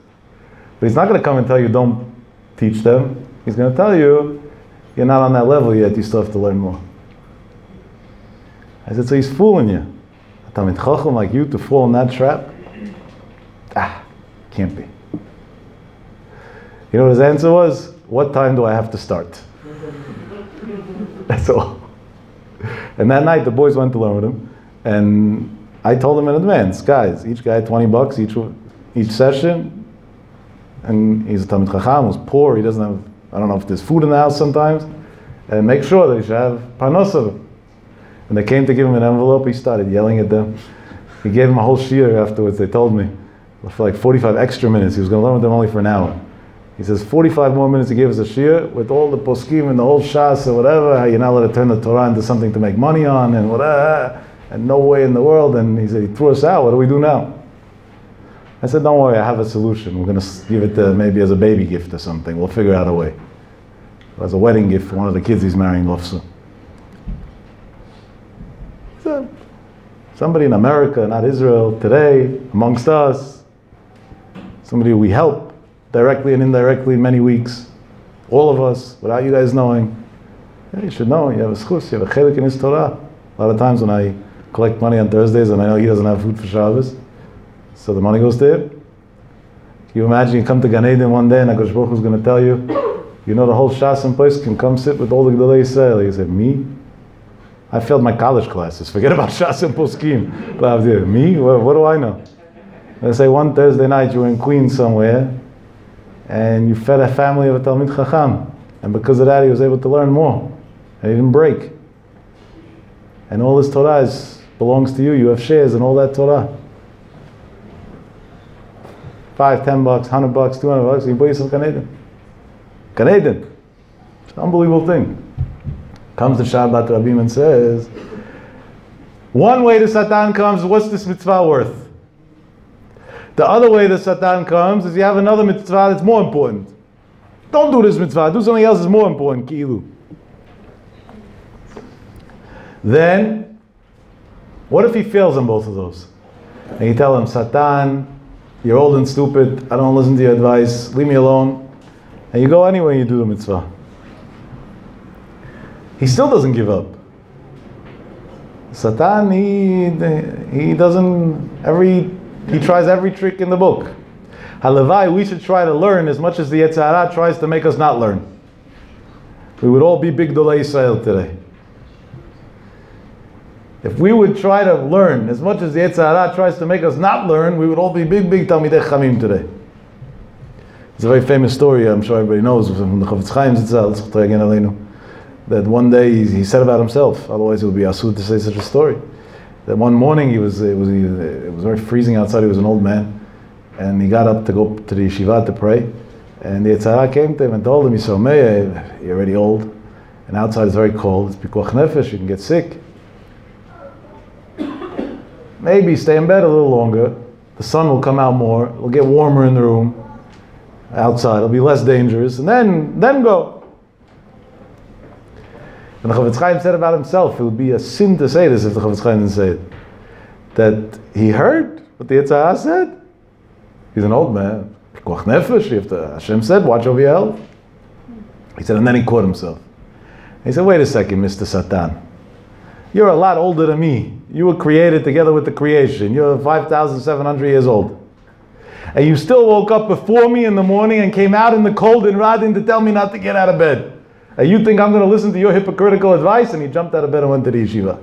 Speaker 1: But he's not going to come and tell you, don't teach them. He's going to tell you, you're not on that level yet, you still have to learn more. I said, so he's fooling you. A Talmid Chacham like you to fall in that trap? Can't be. You know what his answer was? What time do I have to start? That's all. And that night the boys went to learn with him, and I told them in advance, guys, each guy $20 each session, and he's a Talmid Chacham who's poor, he doesn't have, I don't know if there's food in the house sometimes, and make sure that he should have parnosa. When they came to give him an envelope, he started yelling at them. He gave them a whole shiur afterwards, they told me, for like 45 extra minutes. He was going to learn with them only for an hour. He says, 45 more minutes he gave us a shiur with all the poskim and the whole shas or whatever, how you're not allowed to turn the Torah into something to make money on and whatever, and no way in the world. And he said, he threw us out, what do we do now? I said, don't worry, I have a solution. We're going to give it to maybe as a baby gift or something. We'll figure out a way. As a wedding gift for one of the kids he's marrying off soon. So, somebody in America, not Israel, today, amongst us, somebody we help, directly and indirectly in many weeks, all of us, without you guys knowing. Yeah, you should know, you have a schus, you have a chelik in his Torah. A lot of times when I collect money on Thursdays and I know he doesn't have food for Shabbos, so the money goes to him. Can you imagine you come to Gan Eden one day and HaKadosh Baruch Hu is going to tell you, you know the whole Shas and place can come sit with all the Gedolei Yisrael. You say, me? I failed my college classes. Forget about Shas and Poskim. Me? What do I know? Let's say one Thursday night you were in Queens somewhere, and you fed a family of a Talmid Chacham, and because of that he was able to learn more, and he didn't break. And all this Torah belongs to you. You have shares in all that Torah. $5, $10, $100, $200, you buy yourself Gan Eden. Gan Eden. It's an unbelievable thing. Comes to Shabbat Rabim and says, one way the Satan comes, what's this mitzvah worth? The other way the Satan comes is you have another mitzvah that's more important. Don't do this mitzvah, do something else that's more important, ki'ilu. Then, what if he fails on both of those? And you tell him, Satan, you're old and stupid, I don't listen to your advice, leave me alone. And you go anyway and you do the mitzvah. He still doesn't give up. Satan, he tries every trick in the book. Halavai, we should try to learn as much as the Yetzirah tries to make us not learn. We would all be big Gedolei Yisrael today. If we would try to learn as much as the Yetzer Hara tries to make us not learn, we would all be big, big Talmidei Chachamim today. It's a very famous story, I'm sure everybody knows, from the Chofetz Chaim Zitzal, that one day he said about himself, otherwise it would be asur to say such a story. That one morning it was very freezing outside, he was an old man, and he got up to go to the yeshiva to pray, and the Yetzer Hara came to him and told him, you're already old, and outside it's very cold, it's pikuach nefesh, you can get sick. Maybe stay in bed a little longer, the sun will come out more, it'll get warmer in the room, outside, it'll be less dangerous, and then go. And the Chofetz Chaim said about himself, it would be a sin to say this if the Chofetz Chaim didn't say it, that he heard what the Yetzer Hara said. He's an old man. Pikuach nefesh, Hashem said, watch over your health. He said, and then he caught himself. He said, wait a second, Mr. Satan. You're a lot older than me. You were created together with the creation. You're 5,700 years old. And you still woke up before me in the morning and came out in the cold and riding to tell me not to get out of bed. And you think I'm going to listen to your hypocritical advice? And he jumped out of bed and went to the yeshiva.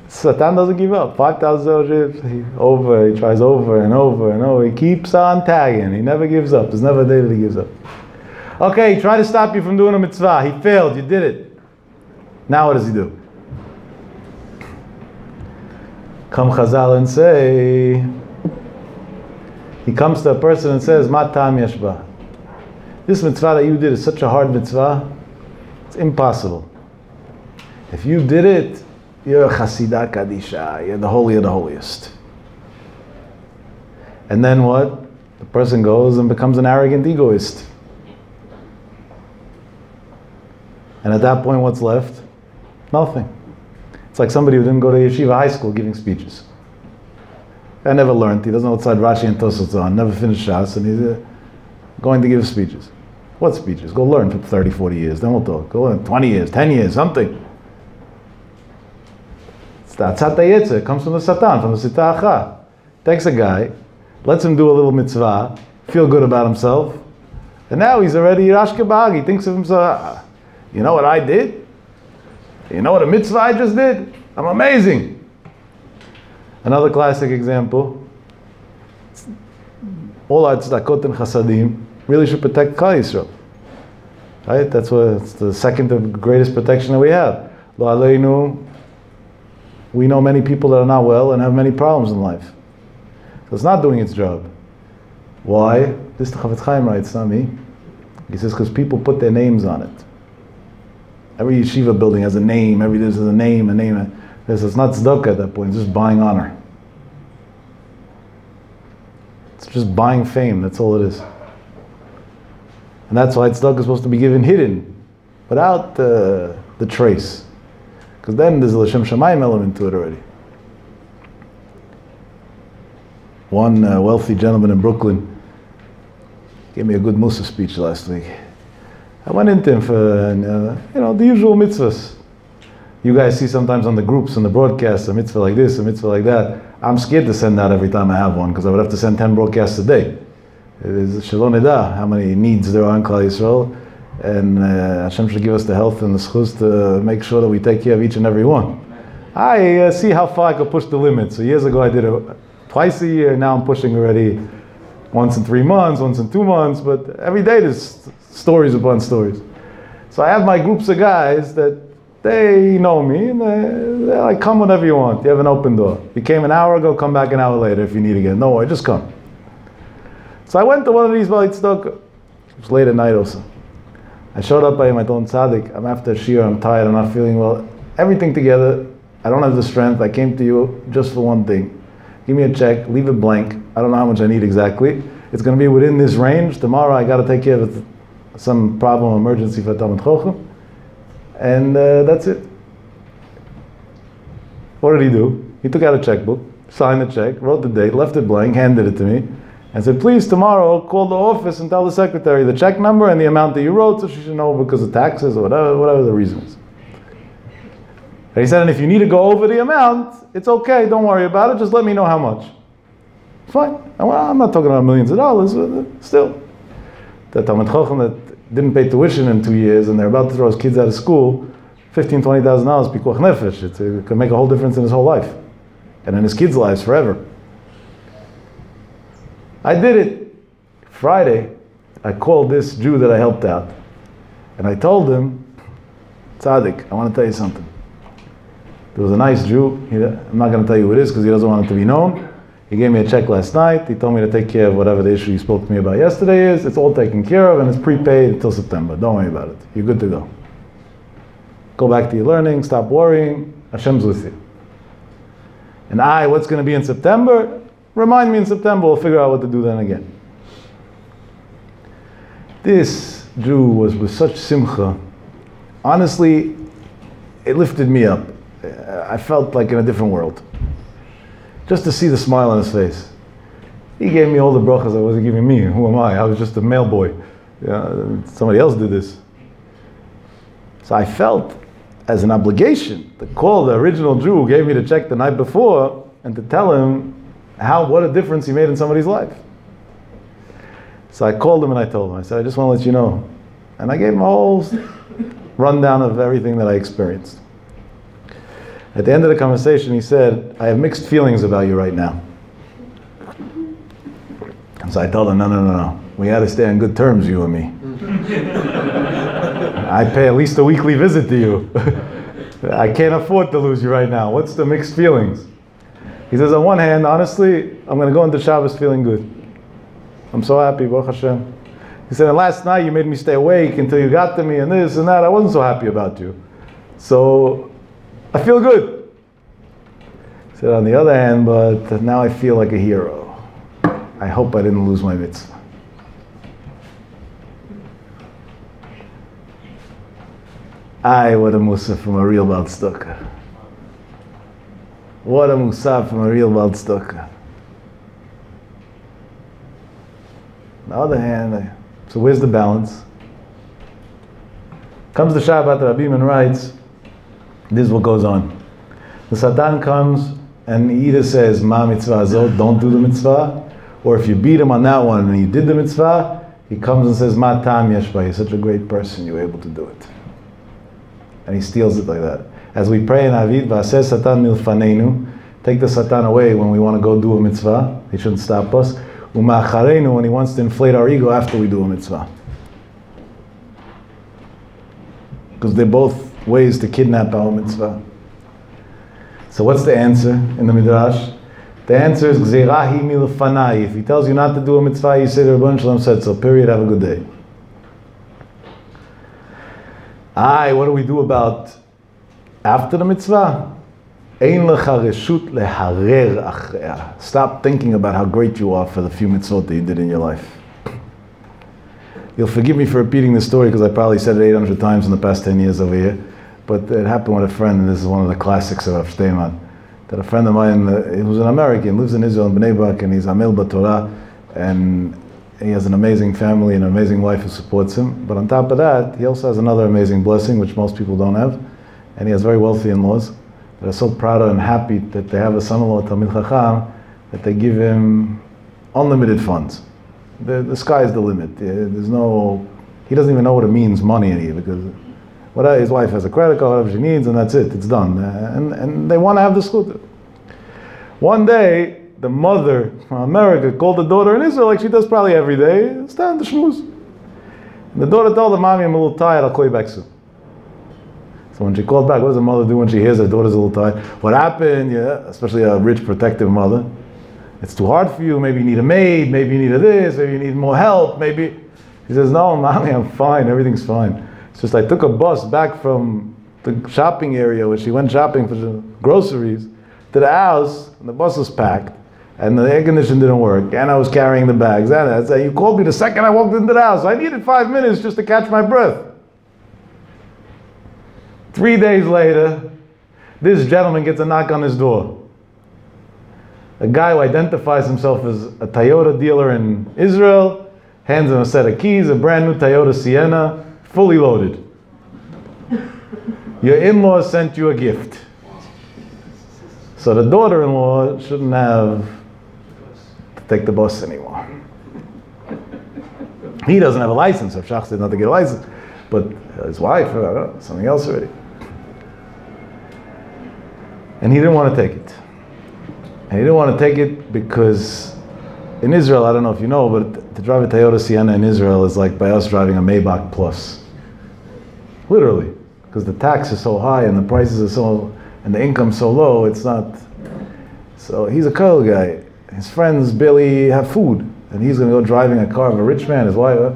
Speaker 1: Satan doesn't give up. 5,000 years, he tries over and over and over. He keeps on tagging. He never gives up. There's never a day that he gives up. Okay, he tried to stop you from doing a mitzvah. He failed. You did it. Now what does he do? Come Chazal and say, he comes to a person and says, Ma ta'am yesh ba? This mitzvah that you did is such a hard mitzvah, it's impossible. If you did it, you're a Chasidah Kadisha, you're the holy of the holiest. And then what? The person goes and becomes an arrogant egoist. And at that point, what's left? Nothing. It's like somebody who didn't go to yeshiva high school giving speeches. I never learned. He doesn't know outside Rashi and Tosafos on. Never finished Shas, and he's going to give speeches. What speeches? Go learn for 30, 40 years. Then we'll talk. Go learn 20 years, 10 years, something. It's the Atzat HaYetzer. It comes from the Satan, from the Sita Acha. Takes a guy, lets him do a little mitzvah, feel good about himself, and now he's already Rash Kebag. He thinks of himself, you know what I did? You know what a mitzvah I just did? I'm amazing. Another classic example. All our tzedakot and chasadim really should protect Klal Yisrael. Right? That's it's the second greatest protection that we have. Lo aleinu, we know many people that are not well and have many problems in life. So it's not doing its job. Why? This the Chofetz Chaim writes, not me. He says because people put their names on it. Every yeshiva building has a name. There's a name. It's not tzedakah at that point. It's just buying honor. It's just buying fame. That's all it is. And that's why tzedakah is supposed to be given hidden, without the trace. Because then there's a l'shem shamayim element to it already. One wealthy gentleman in Brooklyn gave me a good Musa speech last week. I went into him for, the usual mitzvahs. You guys see sometimes on the groups, on the broadcasts, a mitzvah like this, a mitzvah like that. I'm scared to send out every time I have one, because I would have to send 10 broadcasts a day. It is Shalom Nida, how many needs there are in Klal Yisrael, and Hashem should give us the health and the schus to make sure that we take care of each and every one. I see how far I could push the limit. So years ago I did it twice a year, now I'm pushing already once in 3 months, once in 2 months, but every day there's stories upon stories. So I have my groups of guys that they know me, and they're like, come whenever you want. You have an open door. You came an hour ago, come back an hour later if you need again. No worry, just come. So I went to one of these Bali Tzedakah. It was late at night also. I showed up by him, I told him, Tzaddik, I'm after Shir, I'm tired, I'm not feeling well. Everything together, I don't have the strength. I came to you just for one thing. Give me a check, leave it blank. I don't know how much I need exactly. It's going to be within this range. Tomorrow I got to take care of some problem, emergency for Talmud Chochem. And that's it. What did he do? He took out a checkbook, signed the check, wrote the date, left it blank, handed it to me, and said, please, tomorrow, call the office and tell the secretary the check number and the amount that you wrote, so she should know because of taxes or whatever the reason is. And he said, and if you need to go over the amount, it's okay, don't worry about it, just let me know how much. Fine. Well, I'm not talking about millions of dollars, but still. The Talmud Chochem that didn't pay tuition in 2 years and they're about to throw his kids out of school, $15,000, $20,000, pikuach nefesh. It could make a whole difference in his whole life and in his kids' lives forever. I did it. Friday, I called this Jew that I helped out and I told him, Tzaddik, I want to tell you something. There was a nice Jew. I'm not going to tell you who it is because he doesn't want it to be known. He gave me a check last night. He told me to take care of whatever the issue he spoke to me about yesterday is. It's all taken care of and it's prepaid until September. Don't worry about it. You're good to go. Go back to your learning. Stop worrying. Hashem's with you. And what's going to be in September? Remind me in September. We'll figure out what to do then again. This Jew was with such simcha. Honestly, it lifted me up. I felt like in a different world. Just to see the smile on his face. He gave me all the brachas I wasn't giving me. Who am I? I was just a mail boy. Somebody else did this. So I felt as an obligation to call the original Jew who gave me the check the night before and to tell him what a difference he made in somebody's life. So I called him and I told him, I said, I just want to let you know. And I gave him a whole rundown of everything that I experienced. At the end of the conversation, he said, I have mixed feelings about you right now. And so I told him, no. We got to stay on good terms, you and me. I pay at least a weekly visit to you. I can't afford to lose you right now. What's the mixed feelings? He says, on one hand, honestly, I'm going to go into Shabbos feeling good. I'm so happy, Baruch Hashem. He said, last night you made me stay awake until you got to me and this and that. I wasn't so happy about you. So I feel good. He said, on the other hand, but now I feel like a hero. I hope I didn't lose my mitzvah. What a musaf from a real Baltzducker. What a musaf from a real Baltzducker. On the other hand, so where's the balance? Comes the Shabbat, Rabbi Yehuda writes, this is what goes on. The Satan comes and he either says, Ma mitzvah azot, don't do the mitzvah, or if you beat him on that one and he did the mitzvah, he comes and says, Ma tam yesh ba, you're such a great person, you were able to do it. And he steals it like that. As we pray in Avid, V'aseh Satan milfaneinu, take the Satan away when we want to go do a mitzvah, he shouldn't stop us. U'ma'acharenu, when he wants to inflate our ego after we do a mitzvah. Because they're both ways to kidnap our mitzvah. So what's the answer in the Midrash? The answer is Gzeirahi milfanai. If he tells you not to do a mitzvah, you say the Rebbeinu Shalom said so. Period. Have a good day. What do we do about after the mitzvah? Ein lecha reshut leharer achreya. Stop thinking about how great you are for the few mitzvot that you did in your life. You'll forgive me for repeating this story because I probably said it 800 times in the past 10 years over here. But it happened with a friend, and this is one of the classics of Rav Steinman. That a friend of mine, who's an American, lives in Israel in Bnei Brak, and he's Amil B'Torah, and he has an amazing family and an amazing wife who supports him. But on top of that, he also has another amazing blessing, which most people don't have. And he has very wealthy in-laws that are so proud of and happy that they have a son-in-law, Talmid Chacham, that they give him unlimited funds. The sky is the limit. He doesn't even know what it means, money, because his wife has a credit card, whatever she needs, and that's it. It's done. And they want to have the schut. One day, the mother from America called the daughter in Israel, like she does probably every day, stand the shmooze. And the daughter told her, Mommy, I'm a little tired, I'll call you back soon. So when she called back, what does the mother do when she hears her daughter's a little tired? What happened? Yeah, especially a rich, protective mother. It's too hard for you, maybe you need a maid, maybe you need this, maybe you need more help, maybe. He says, no, Mommy, I'm fine, everything's fine. It's just I took a bus back from the shopping area where she went shopping for the groceries to the house, and the bus was packed, and the air conditioning didn't work, and I was carrying the bags. And I said, you called me the second I walked into the house. I needed 5 minutes just to catch my breath. 3 days later, this gentleman gets a knock on his door. A guy who identifies himself as a Toyota dealer in Israel, hands him a set of keys, a brand new Toyota Sienna, fully loaded. Your in-laws sent you a gift. So the daughter-in-law shouldn't have to take the bus anymore. He doesn't have a license. Rav Shach said not to get a license. But his wife, something else already. And he didn't want to take it. And he didn't want to take it because in Israel, I don't know if you know, but to drive a Toyota Sienna in Israel is like by us driving a Maybach Plus. Literally. Because the tax is so high and the prices are so, and the income's so low, it's not. So he's a Koil guy. His friends barely have food. And he's going to go driving a car of a rich man, his wife.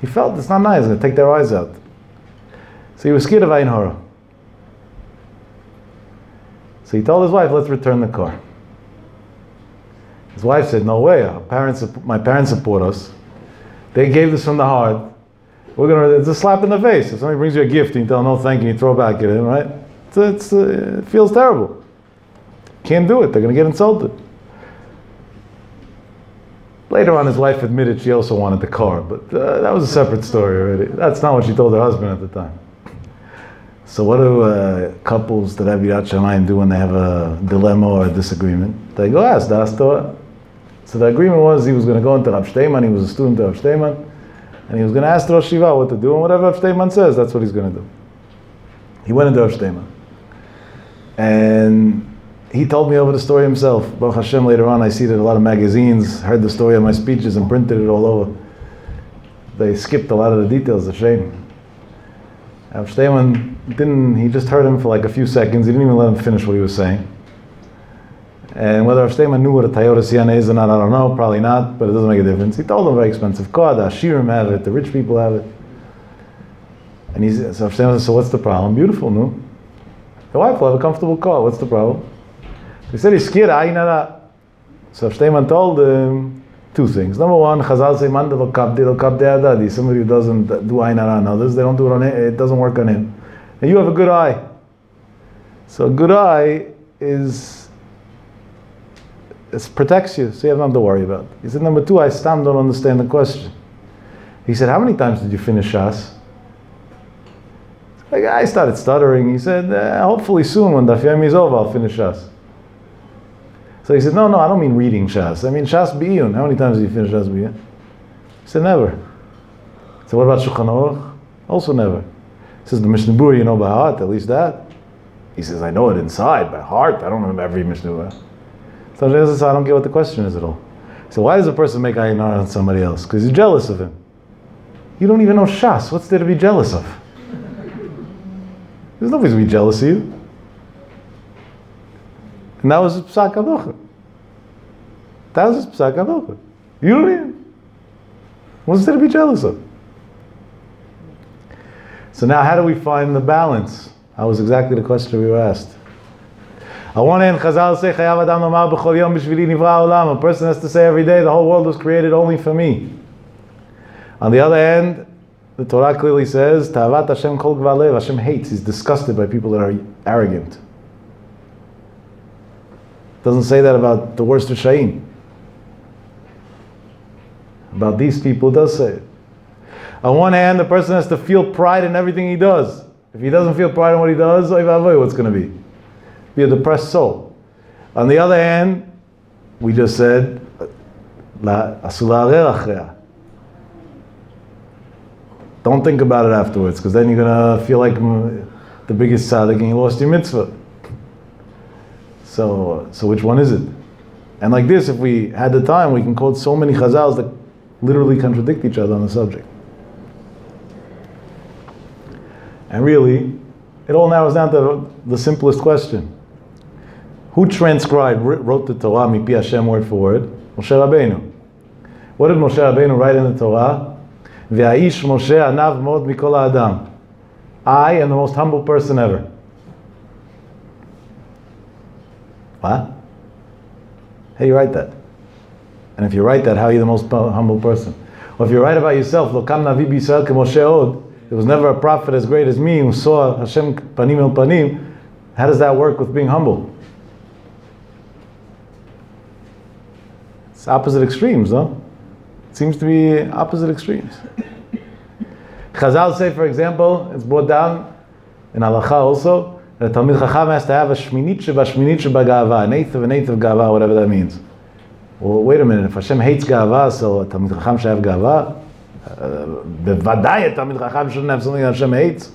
Speaker 1: He felt it's not nice, it's going to take their eyes out. So he was scared of Ayin Hara. So he told his wife, let's return the car. His wife said, no way, my parents support us. They gave this from the heart. It's a slap in the face. If somebody brings you a gift and you tell no thank you, you throw back at him, right? It feels terrible. Can't do it, they're going to get insulted. Later on, his wife admitted she also wanted the car, but that was a separate story already. That's not what she told her husband at the time. So what do couples that have Yirat Shamayim do when they have a dilemma or a disagreement? They go ask the Torah. So the agreement was he was going to go into Rav Shteiman, he was a student of Rav Shteiman, and he was going to ask the Rosh Yeshiva what to do, and whatever Rav Shteiman says, that's what he's going to do. He went into Rav Shteiman. And he told me over the story himself. Baruch Hashem, later on I see that a lot of magazines heard the story of my speeches and printed it all over. They skipped a lot of the details, a shame. Rav Shteiman he just heard him for like a few seconds, he didn't even let him finish what he was saying. And whether Rav Shteiman knew what a Toyota Sienna is or not, I don't know, probably not, but it doesn't make a difference. He told him very expensive car, the Ashirim have it, the rich people have it. And so Rav Shteiman said, so what's the problem? Beautiful, no? The wife will have a comfortable car, what's the problem? He said he's scared, Ayin Hara. So Rav Shteiman told him two things. Number one, Chazal say, Man lo kabde adadi. Somebody who doesn't do Ayin Hara on others, they don't do it on him, it doesn't work on him. And you have a good eye. So a good eye it protects you, so you have nothing to worry about. He said, number two, I still don't understand the question. He said, how many times did you finish Shas? The guy started stuttering. He said, hopefully soon when Daf Yomi is over, I'll finish Shas. So he said, no, I don't mean reading Shas. I mean Shas B'iyun. How many times did you finish Shas B'iyun? He said, never. So what about Shulchan Aruch? Also never. He says, the Mishnah Berurah you know by heart, at least that. He says, I know it inside, by heart. I don't remember every Mishnah Berurah. So I don't get what the question is at all. So why does a person make Ayin Hara on somebody else? Because he's jealous of him. You don't even know Shas. What's there to be jealous of? There's nobody's to be jealous of you. And that was Psak Halacha. That was Psak Halacha. You don't even. What's there to be jealous of? So now how do we find the balance? That was exactly the question we were asked. On one hand, Chazal say, Chayav Adam Lomar B'chol Yom B'shvili Nivra Olam. A person has to say every day, the whole world was created only for me. On the other hand, the Torah clearly says, Ta'avat Hashem Kol Gvar Lev. Hashem hates, he's disgusted by people that are arrogant. It doesn't say that about the worst Rishayim. About these people, it does say it. On one hand, the person has to feel pride in everything he does. If he doesn't feel pride in what he does, what's going to be? Be a depressed soul. On the other hand, we just said, don't think about it afterwards, because then you're going to feel like the biggest tzaddik and you lost your mitzvah. So which one is it? And like this, if we had the time, we can quote so many chazals that literally contradict each other on the subject. And really, it all narrows down to the simplest question. Who transcribed, wrote the Torah, Mipi Hashem, word for word? Moshe Rabbeinu. What did Moshe Rabbeinu write in the Torah? Ve'aish Moshe anav mod mikol ha'adam. I am the most humble person ever. What? How do you write that? And if you write that, how are you the most humble person? Or if you write about yourself, Lo kam navi b'Yisrael ke Moshe od, there was never a prophet as great as me who saw Hashem panim el panim. How does that work with being humble? It's opposite extremes, no? It seems to be opposite extremes. Chazal say, for example, it's brought down in Halacha also, that a Talmid Chacham has to have a shminit sheba ga'ava, an eighth of ga'ava, whatever that means. Well, wait a minute, if Hashem hates ga'ava, so a Talmid Chacham should have ga'ava? Bevadai, Talmid Chacham shouldn't have something that Hashem hates.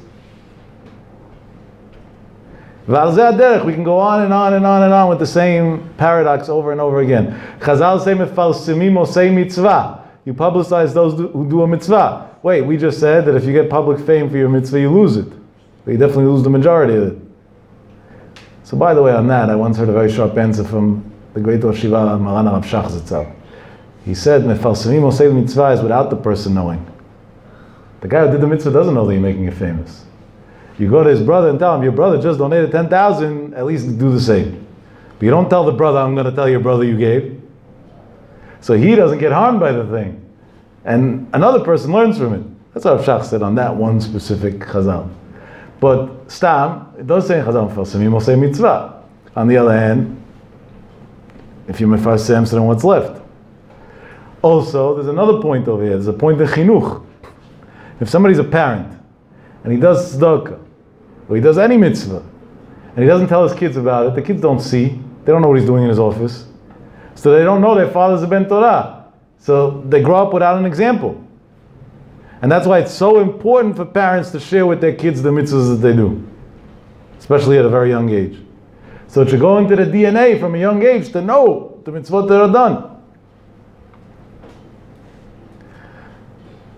Speaker 1: V'al zeh haderech, we can go on and on and on and on with the same paradox over and over again. Chazal say mefalsimim osei mitzvah. You publicize those who do a mitzvah. Wait, we just said that if you get public fame for your mitzvah, you lose it. But you definitely lose the majority of it. So by the way, on that, I once heard a very sharp answer from the great Rosh Yeshiva, Maran Rav Shach Zatzal. He said, mefalsimim osei mitzvah is without the person knowing. The guy who did the mitzvah doesn't know that you're making it famous. You go to his brother and tell him, your brother just donated 10,000, at least do the same. But you don't tell the brother, I'm going to tell your brother you gave. So he doesn't get harmed by the thing. And another person learns from it. That's what Rav Shach said on that one specific chazal. But stam, it does say in chazal, mefarsemim osei mitzvah. On the other hand, if you mefarsem, so then what's left? Also, there's another point over here. There's a point in chinuch. If somebody's a parent, and he does tzedakah, or he does any mitzvah, and he doesn't tell his kids about it, the kids don't see, they don't know what he's doing in his office, so they don't know their father's a ben Torah. So they grow up without an example. And that's why it's so important for parents to share with their kids the mitzvahs that they do, especially at a very young age. So it should go into the DNA from a young age to know the mitzvot that are done.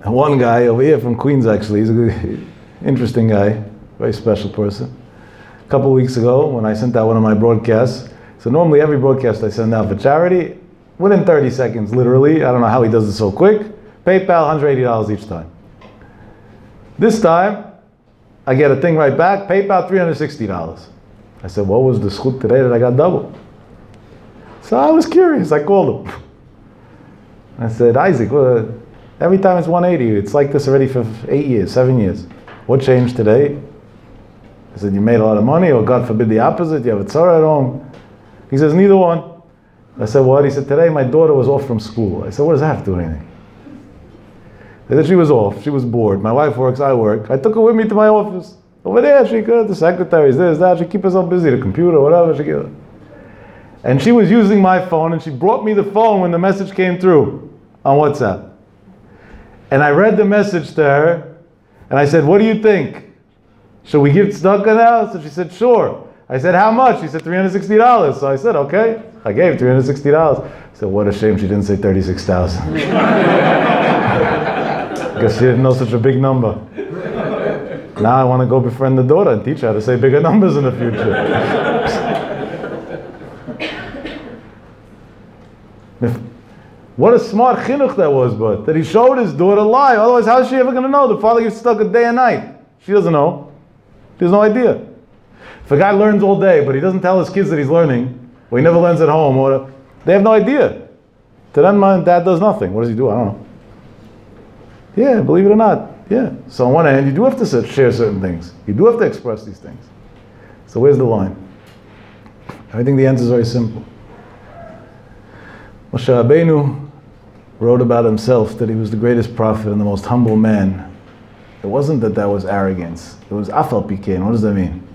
Speaker 1: And one guy over here from Queens, actually, he's a good, interesting guy, very special person. A couple of weeks ago, when I sent out one of my broadcasts, so normally every broadcast I send out for charity, within 30 seconds, literally, I don't know how he does it so quick, PayPal, $180 each time. This time, I get a thing right back, PayPal, $360. I said, what was the schut today that I got double? So I was curious, I called him. I said, Isaac, well, every time it's 180, it's like this already for 8 years, 7 years. What changed today? I said, you made a lot of money, or God forbid the opposite, you have a tzara at home. He says, neither one. I said, what? He said, today my daughter was off from school. I said, what does that have to do with anything? He said, she was off, she was bored. My wife works, I work. I took her with me to my office. Over there, she could, the secretaries, this, that, she keep herself busy, the computer, whatever she could. And she was using my phone, and she brought me the phone when the message came through on WhatsApp. And I read the message to her, and I said, what do you think? Should we give tzedakah now? So she said, sure. I said, how much? She said, $360. So I said, okay. I gave $360. I said, what a shame she didn't say $36,000. Because she didn't know such a big number. Now I want to go befriend the daughter and teach her how to say bigger numbers in the future. What a smart chinuch that was, but that he showed his daughter live. Otherwise, how is she ever going to know? The father gets stuck a day and night. She doesn't know. She has no idea. If a guy learns all day, but he doesn't tell his kids that he's learning, or he never learns at home, or they have no idea. To them, my dad does nothing. What does he do? I don't know. Yeah, believe it or not. Yeah. So on one hand, you do have to share certain things. You do have to express these things. So where's the line? I think the answer is very simple. Moshe Rabbeinu wrote about himself that he was the greatest prophet and the most humble man. It wasn't that was arrogance. It was afal pikein. What does that mean?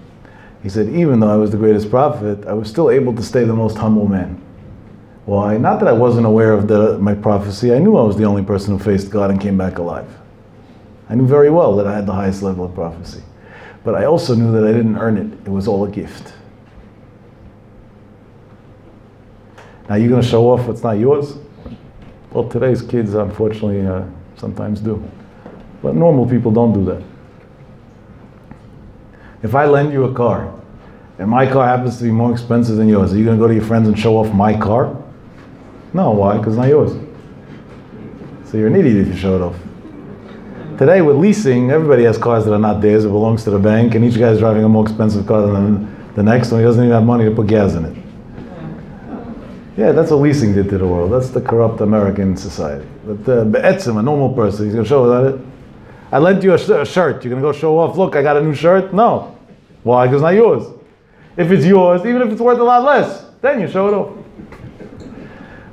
Speaker 1: He said, even though I was the greatest prophet, I was still able to stay the most humble man. Why? Not that I wasn't aware of my prophecy. I knew I was the only person who faced God and came back alive. I knew very well that I had the highest level of prophecy. But I also knew that I didn't earn it. It was all a gift. Now you're going to show off what's not yours? Well, today's kids, unfortunately, sometimes do. But normal people don't do that. If I lend you a car, and my car happens to be more expensive than yours, are you going to go to your friends and show off my car? No, why? Because it's not yours. So you're an idiot if you show it off. Today with leasing, everybody has cars that are not theirs, it belongs to the bank, and each guy's driving a more expensive car than the next one. He doesn't even have money to put gas in it. Yeah, that's what leasing did to the world. That's the corrupt American society. But be'etzim, a normal person, he's going to show without it. I lent you a shirt. You're going to go show off, look, I got a new shirt? No. Why? Because it's not yours. If it's yours, even if it's worth a lot less, then you show it off.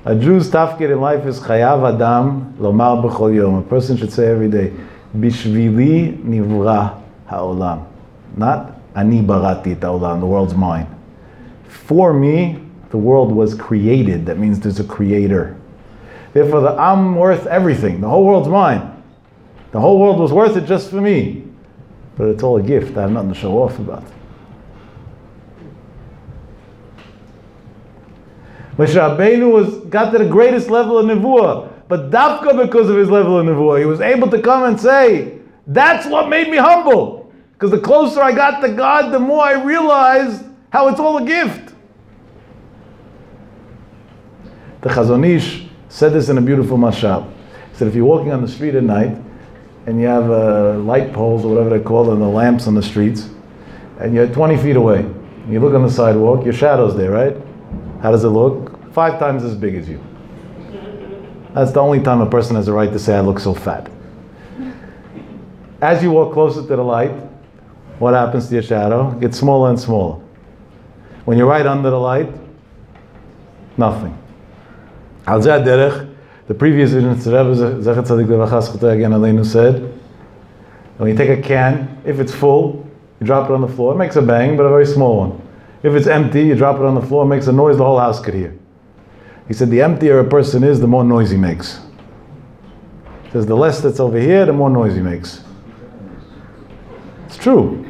Speaker 1: A Jew's tafkid in life is chayav adam lomar b'chol yom. A person should say every day, bishvili nivra ha'olam. Not ani barati et ha'olam, the world's mine. For me, the world was created. That means there's a creator. Therefore, I'm worth everything. The whole world's mine. The whole world was worth it just for me. But it's all a gift. I have nothing to show off about. Moshe Rabbeinu got to the greatest level of nevuah, but dafka because of his level of nevuah, he was able to come and say, that's what made me humble. Because the closer I got to God, the more I realized how it's all a gift. The Chazon Ish said this in a beautiful mashal. He said, if you're walking on the street at night, and you have light poles, or whatever they call them, the lamps on the streets, and you're 20 feet away, and you look on the sidewalk, your shadow's there, right? How does it look? 5 times as big as you. That's the only time a person has a right to say, I look so fat. As you walk closer to the light, what happens to your shadow? It gets smaller and smaller. When you're right under the light, nothing. Al Zeh Derech, the previous Rebbe, Zechat Tzadik Levachas Chutei Yagen Aleinu, said, when you take a can, if it's full, you drop it on the floor, it makes a bang, but a very small one. If it's empty, you drop it on the floor, it makes a noise the whole house could hear. He said, the emptier a person is, the more noise he makes. He says, the less that's over here, the more noise he makes. It's true.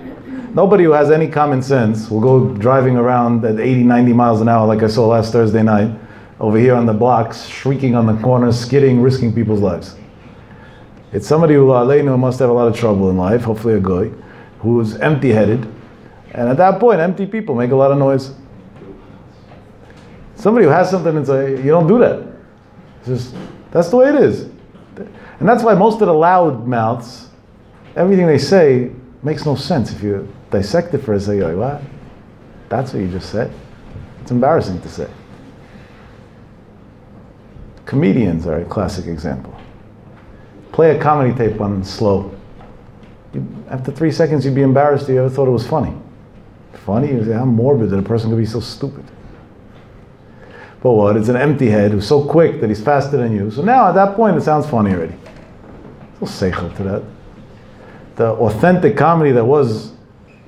Speaker 1: Nobody who has any common sense will go driving around at 80, 90 miles an hour like I saw last Thursday night, over here on the blocks, shrieking on the corners, skidding, risking people's lives. It's somebody who must have a lot of trouble in life, hopefully a guy, who's empty-headed, and at that point, empty people make a lot of noise. Somebody who has something and say, you don't do that. It's just, that's the way it is. And that's why most of the loud mouths, everything they say makes no sense. If you dissect it for a second, you're like, what? That's what you just said? It's embarrassing to say. Comedians are a classic example. Play a comedy tape on slow. After 3 seconds, you'd be embarrassed you ever thought it was funny. Funny? You say, how morbid that a person could be so stupid. But what? It's an empty head who's so quick that he's faster than you. So now, at that point, it sounds funny already. There's no seichel to that. The authentic comedy that was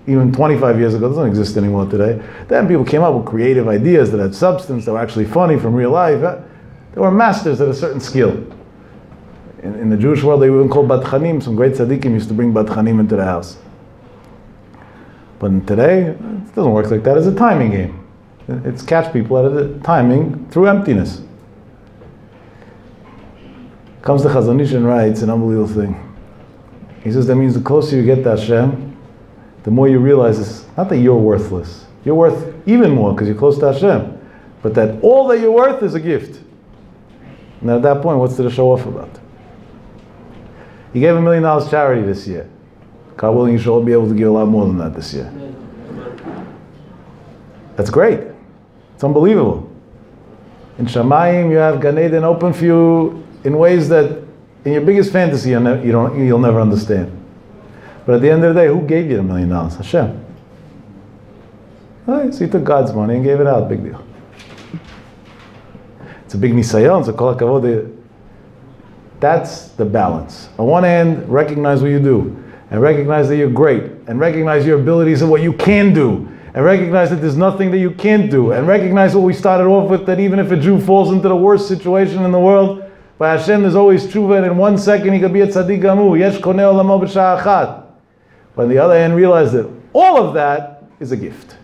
Speaker 1: even 25 years ago doesn't exist anymore today. Then people came up with creative ideas that had substance, that were actually funny from real life. They were masters at a certain skill. In the Jewish world, they were even called batchanim. Some great tzaddikim used to bring batchanim into the house. But today, it doesn't work like that. It's a timing game. It's catch people out of the timing through emptiness. Comes the Chazon Ish and writes an unbelievable thing. He says that means the closer you get to Hashem, the more you realize it's not that you're worthless. You're worth even more because you're close to Hashem. But that all that you're worth is a gift. And at that point, what's there to show off about? He gave $1 million charity this year. God willing, you should all be able to give a lot more than that this year. That's great. It's unbelievable. In Shamayim, you have Gan Eden open for you in ways that, in your biggest fantasy, you'll never understand. But at the end of the day, who gave you $1 million? Hashem. Right, so he took God's money and gave it out. Big deal. It's a big nisayon, so kol hakavod. That's the balance. On one hand, recognize what you do, and recognize that you're great, and recognize your abilities and what you can do, and recognize that there's nothing that you can't do, and recognize what we started off with, that even if a Jew falls into the worst situation in the world, by Hashem there's always tshuva, and in 1 second he could be a tzaddik gamu. Yesh koneh olamo b'sha'ah achat. But on the other hand, realize that all of that is a gift.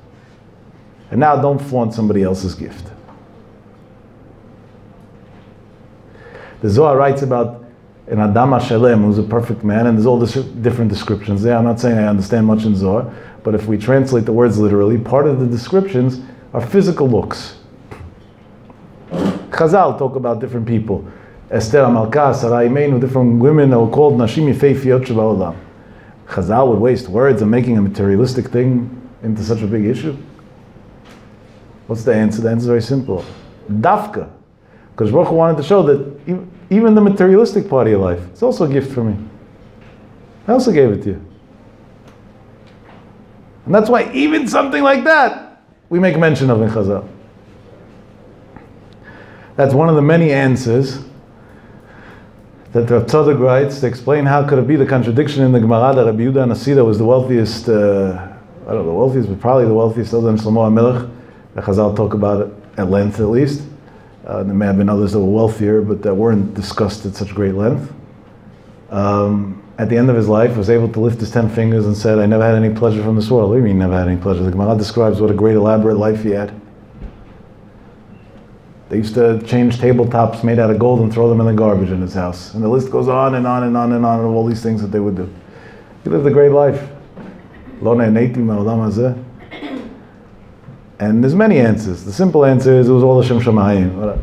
Speaker 1: And now don't flaunt somebody else's gift. The Zohar writes about an Adam HaShalem, who's a perfect man, and there's all this different descriptions there. I'm not saying I understand much in Zohar, but if we translate the words literally, part of the descriptions are physical looks. Chazal talk about different people. Esther HaMalkah, Sarah Imeinu, different women that were called Nashim Yefeifiyot Sheba'olam. Chazal would waste words on making a materialistic thing into such a big issue. What's the answer? The answer is very simple. Dafka. Because Baruch Hu wanted to show that even the materialistic part of your life, it's also a gift for me. I also gave it to you. And that's why even something like that, we make mention of in Chazal. That's one of the many answers that Rav Tzadok writes to explain how could it be the contradiction in the Gemara that Rabbi Yehuda Hanassi was the wealthiest, I don't know the wealthiest, but probably the wealthiest other than Shlomo HaMelech. The Chazal talk about it at length at least. There may have been others that were wealthier, but that weren't discussed at such great length. at the end of his life, was able to lift his 10 fingers and said, I never had any pleasure from this world. What do you mean never had any pleasure? The Gemara describes what a great elaborate life he had. They used to change tabletops made out of gold and throw them in the garbage in his house. And the list goes on and on and on and on of all these things that they would do. He lived a great life. And there's many answers. The simple answer is it was all Hashem Shamayim.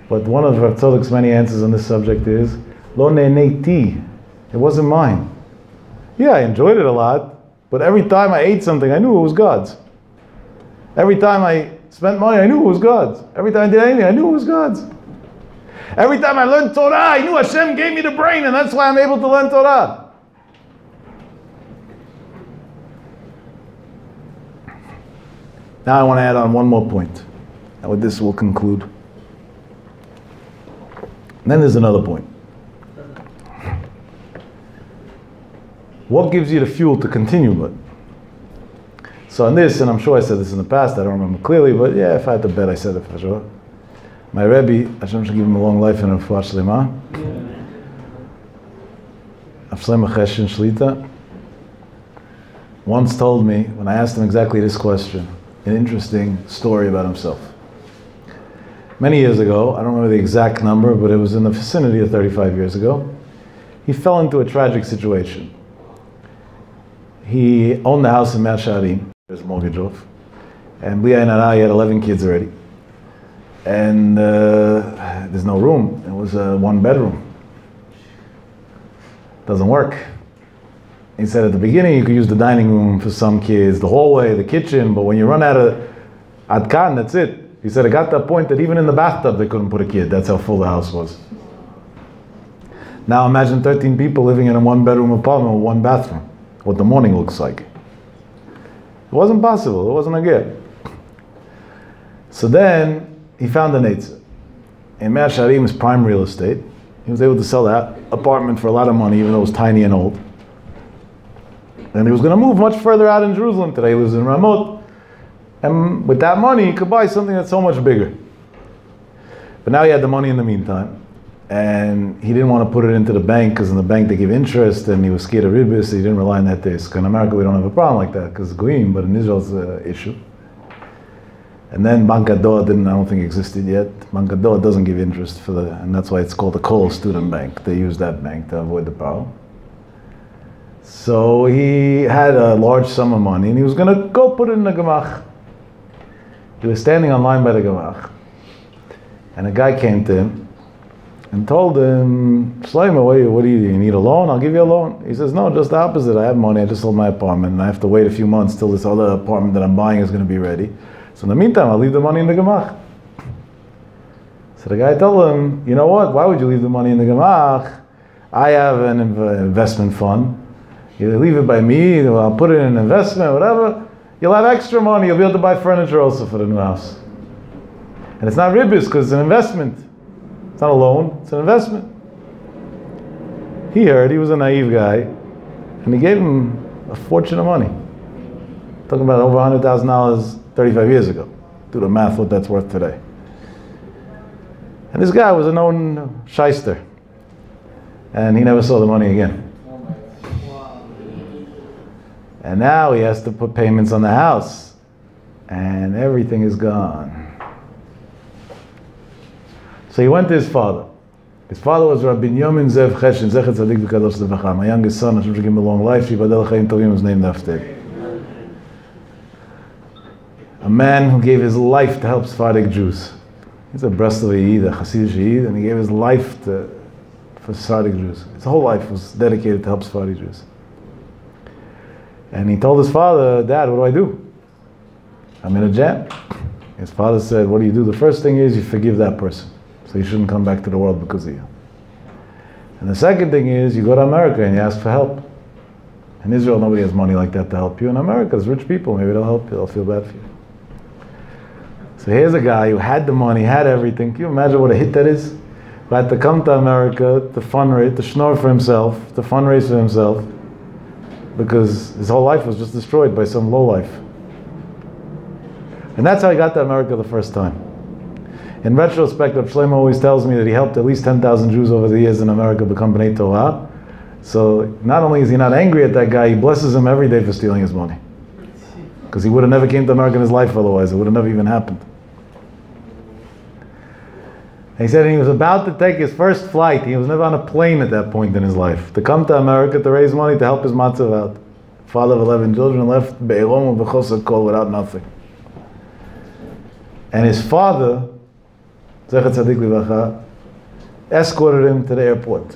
Speaker 1: But one of Rav Tzadok's many answers on this subject is Lo ne'neiti. It wasn't mine. Yeah, I enjoyed it a lot, but every time I ate something, I knew it was God's. Every time I spent money, I knew it was God's. Every time I did anything, I knew it was God's. Every time I learned Torah, I knew Hashem gave me the brain, and that's why I'm able to learn Torah. Now I want to add on one more point. And with this we'll conclude. And then there's another point. What gives you the fuel to continue with? So on this, and I'm sure I said this in the past, I don't remember clearly, but yeah, if I had to bet, I said it for sure. My Rebbe, Hashem should give him a long life and a refuah shlema. Afshlema cheshin shlita, once told me, when I asked him exactly this question, an interesting story about himself. Many years ago, I don't remember the exact number, but it was in the vicinity of 35 years ago, he fell into a tragic situation. He owned the house in Mea Shearim, his mortgage off, and Bli Ayin Hara, he had 11 kids already. And there's no room. It was a one bedroom. Doesn't work. He said at the beginning you could use the dining room for some kids, the hallway, the kitchen, but when you run out of adkan, that's it. He said it got to a point that even in the bathtub they couldn't put a kid. That's how full the house was. Now imagine 13 people living in a one bedroom apartment with one bathroom. What the morning looks like. It wasn't possible. It wasn't a get. So then he found an eitzah. In Mea Shearim's prime real estate, he was able to sell that apartment for a lot of money, even though it was tiny and old. And he was going to move much further out in Jerusalem. Today he lives in Ramot. And with that money, he could buy something that's so much bigger. But now he had the money in the meantime. And he didn't want to put it into the bank, because in the bank they give interest, and he was scared of ribbis, so he didn't rely on that risk. In America we don't have a problem like that, because it's goyim, but in Israel it's an issue. And then Bank Ador I don't think existed yet. Bank Ador doesn't give interest for and that's why it's called a Kol student bank. They use that bank to avoid the problem. So he had a large sum of money, and he was going to go put it in the gemach. He was standing on line by the gemach, and a guy came to him and told him, Shlomo, what do you need a loan? I'll give you a loan. He says, no, just the opposite. I have money. I just sold my apartment, and I have to wait a few months till this other apartment that I'm buying is going to be ready. So in the meantime, I'll leave the money in the gemach. So the guy told him, you know what? Why would you leave the money in the gemach? I have an investment fund. You leave it by me, I'll put it in an investment, whatever. You'll have extra money. You'll be able to buy furniture also for the new house. And it's not ribbis, because it's an investment. It's not a loan, it's an investment. He heard, he was a naive guy, and he gave him a fortune of money. Talking about over $100,000 35 years ago. Do the math what that's worth today. And this guy was a known shyster. And he never saw the money again. And now he has to put payments on the house. And everything is gone. So he went to his father. His father was Rabbi Yomin Zev Cheshin, Zechet Tzadik V'Kadosh Levacha. My youngest son, Hashem should give him a long life. Shibadel Chaim Tovim was named after him. A man who gave his life to help Sephardic Jews. He's a Breslov Yid, a Hasidic Yid, and he gave his life for Sephardic Jews. His whole life was dedicated to help Sephardic Jews. And he told his father, Dad, what do I do? I'm in a jam. His father said, what do you do? The first thing is you forgive that person. So you shouldn't come back to the world because of you. And the second thing is you go to America and you ask for help. In Israel, nobody has money like that to help you. In America, there's rich people. Maybe they'll help you. They'll feel bad for you. So here's a guy who had the money, had everything. Can you imagine what a hit that is? Who had to come to America to fundraise, to schnorr for himself, to fundraise for himself, because his whole life was just destroyed by some lowlife. And that's how he got to America the first time. In retrospect, Rav Shlomo always tells me that he helped at least 10,000 Jews over the years in America become B'nai Torah. So not only is he not angry at that guy, he blesses him every day for stealing his money. Because he would have never came to America in his life otherwise. It would have never even happened. And he said he was about to take his first flight. He was never on a plane at that point in his life. To come to America to raise money to help his matzav out. Father of 11 children, left Be'erom B'chosad Kol without nothing. And his father, Zechat Tzadik Livacha, escorted him to the airport.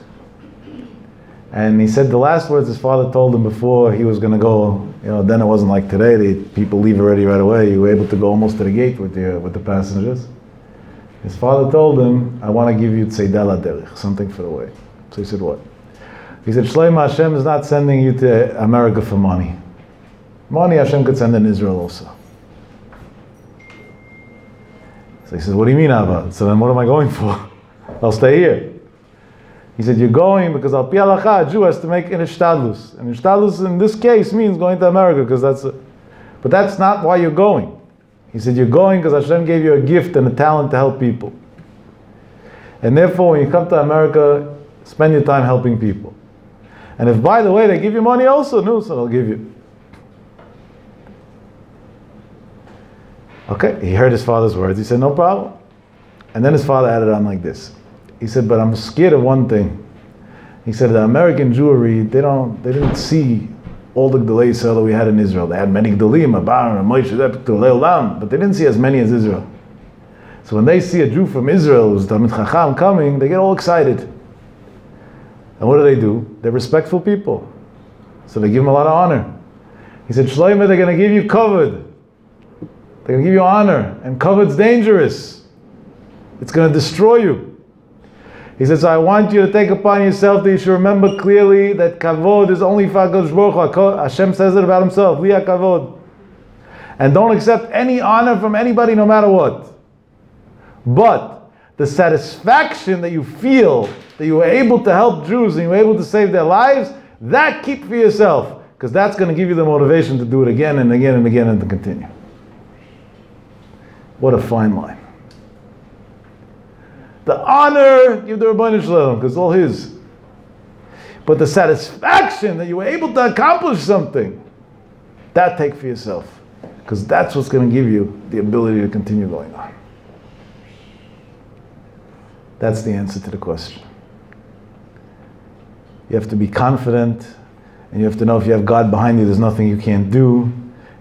Speaker 1: And he said the last words his father told him before he was going to go, then it wasn't like today, people leave already right away. You were able to go almost to the gate with the passengers. His father told him, I want to give you Tzeidah Derech, something for the way. So he said, what? He said, Shlomo, Hashem is not sending you to America for money. Money Hashem could send in Israel also. So he says, what do you mean, Abba? So then what am I going for? I'll stay here. He said, you're going because al pi halacha, a Jew has to make an ishtadlus. And ishtadlus in this case means going to America because but that's not why you're going. He said, you're going because Hashem gave you a gift and a talent to help people. And therefore, when you come to America, spend your time helping people. And if, by the way, they give you money also, no, so they'll give you. Okay, he heard his father's words. He said, no problem. And then his father added on like this. He said, but I'm scared of one thing. He said, the American Jewry, they didn't see all the Gdolei Yisrael that we had in Israel. They had many Gdolim, Abar, Moshe, Gdolei Olam, but they didn't see as many as Israel. So when they see a Jew from Israel who's Talmid Chacham coming, they get all excited. And what do? They're respectful people. So they give him a lot of honor. He said, Shlomo, they're going to give you kavod. They're going to give you honor. And kavod's dangerous. It's going to destroy you. He says, so I want you to take upon yourself that you should remember clearly that kavod is only for HaKadosh Baruch Hu. Hashem says it about himself, Li HaKavod. And don't accept any honor from anybody no matter what. But the satisfaction that you feel that you were able to help Jews and you were able to save their lives, that keep for yourself. Because that's going to give you the motivation to do it again and again and again and to continue. What a fine line. The honor, give the Rabbeinu Shalom, because it's all his. But the satisfaction that you were able to accomplish something, that take for yourself. Because that's what's going to give you the ability to continue going on. That's the answer to the question. You have to be confident, and you have to know if you have God behind you, there's nothing you can't do.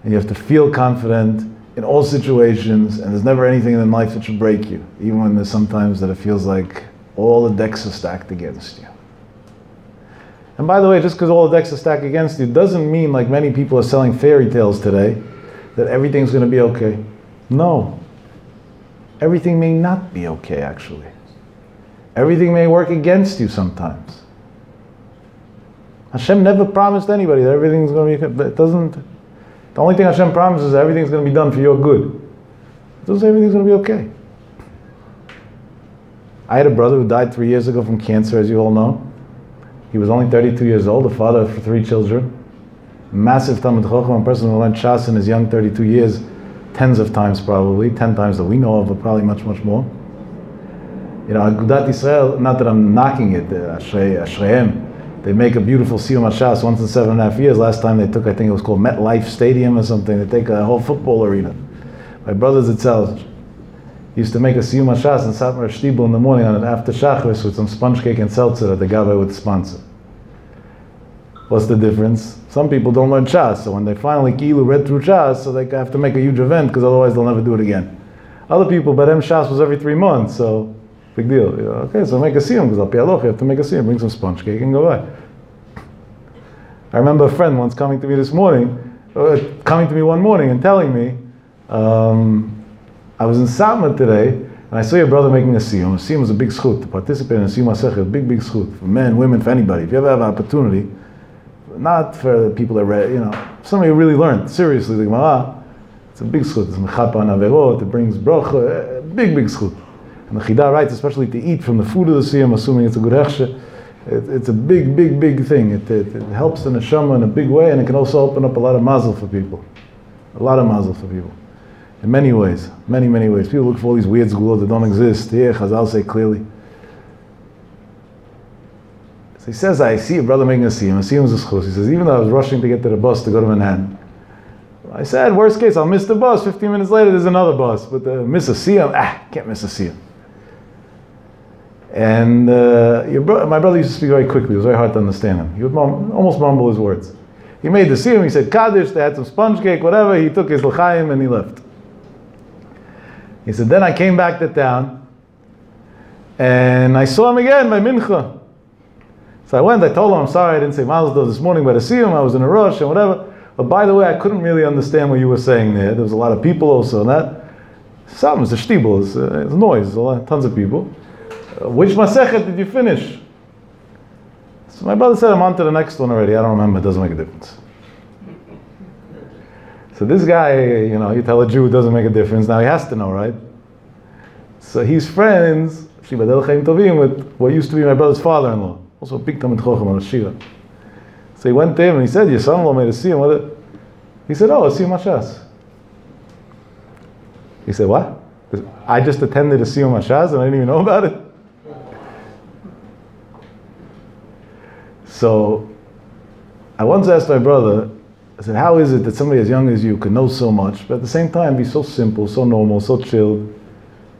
Speaker 1: And you have to feel confident in all situations, and there's never anything in life that should break you, even when there's sometimes that it feels like all the decks are stacked against you. And by the way, just because all the decks are stacked against you doesn't mean, like many people are selling fairy tales today, that everything's going to be okay. No. Everything may not be okay, actually. Everything may work against you sometimes. Hashem never promised anybody that everything's going to be okay. But it doesn't. The only thing Hashem promises is that everything's going to be done for your good. It doesn't say everything's going to be okay. I had a brother who died 3 years ago from cancer, as you all know. He was only 32 years old, a father of 3 children. Massive Talmid Chacham, a person who learned Shas in his young 32 years, tens of times probably, 10 times that we know of, but probably much, much more. Agudat Yisrael, not that I'm knocking it, Ashrehem. They make a beautiful Siyum HaShas once in 7.5 years. Last time they took, I think it was called MetLife Stadium or something. They take a whole football arena. My brothers itself used to make a Siyum HaShas in Satmar Shtibel in the morning on an after Shachris with some sponge cake and seltzer that the Gabbai would sponsor. What's the difference? Some people don't learn Shas, so when they finally read through Shas, so they have to make a huge event because otherwise they'll never do it again. Other people, but them Shas was every 3 months, so big deal. Okay, so make a siyum, because al pi halacha you have to make a siyum, bring some sponge cake and go by. I remember a friend once coming to me one morning and telling me, I was in Satmar today, and I saw your brother making a siyum. A siyum is a big schut. To participate in a siyum HaSechel, a big, big schut. For men, women, for anybody. If you ever have an opportunity, not for the people that read, somebody who really learned, seriously, the Gemara, it's a big schut. It's mechapa an averot, it brings brocha, big, big schut. And the Chidah writes, especially to eat from the food of the siyum, assuming it's a good hechshe, it's a big, big, big thing. It helps the neshama in a big way, and it can also open up a lot of mazel for people. A lot of mazel for people. In many ways, many ways. People look for all these weird schools that don't exist. Here, Chazal say clearly. So he says, I see a brother making a siyum. A siyum is a schus. He says, even though I was rushing to get to the bus to go to Manhattan, I said, worst case, I'll miss the bus. 15 minutes later, there's another bus. But miss a siyum, can't miss a siyum. And my brother used to speak very quickly. It was very hard to understand him. He would almost mumble his words. He made the siyum, he said Kaddish, they had some sponge cake, whatever. He took his l'chaim and he left. He said, then I came back to town and I saw him again by Mincha. So I went, I told him, I'm sorry I didn't say Mazel Tov this morning by the siyum, I was in a rush and whatever. But by the way, I couldn't really understand what you were saying there. There was a lot of people also and that. Something, it's a shtibel, it's a noise, tons of people. Which Masechet did you finish? So my brother said, I'm on to the next one already. I don't remember, it doesn't make a difference. So this guy, you tell a Jew it doesn't make a difference. Now he has to know, right? So he's friends, with what used to be my brother's father-in-law. Also a big Talmid Chacham on Shira. So he went to him and he said, your son-in-law made a siyum. He said, oh, a siyum hashas. He said, what? I just attended a siyum hashas and I didn't even know about it. So I once asked my brother, I said, how is it that somebody as young as you could know so much, but at the same time be so simple, so normal, so chilled?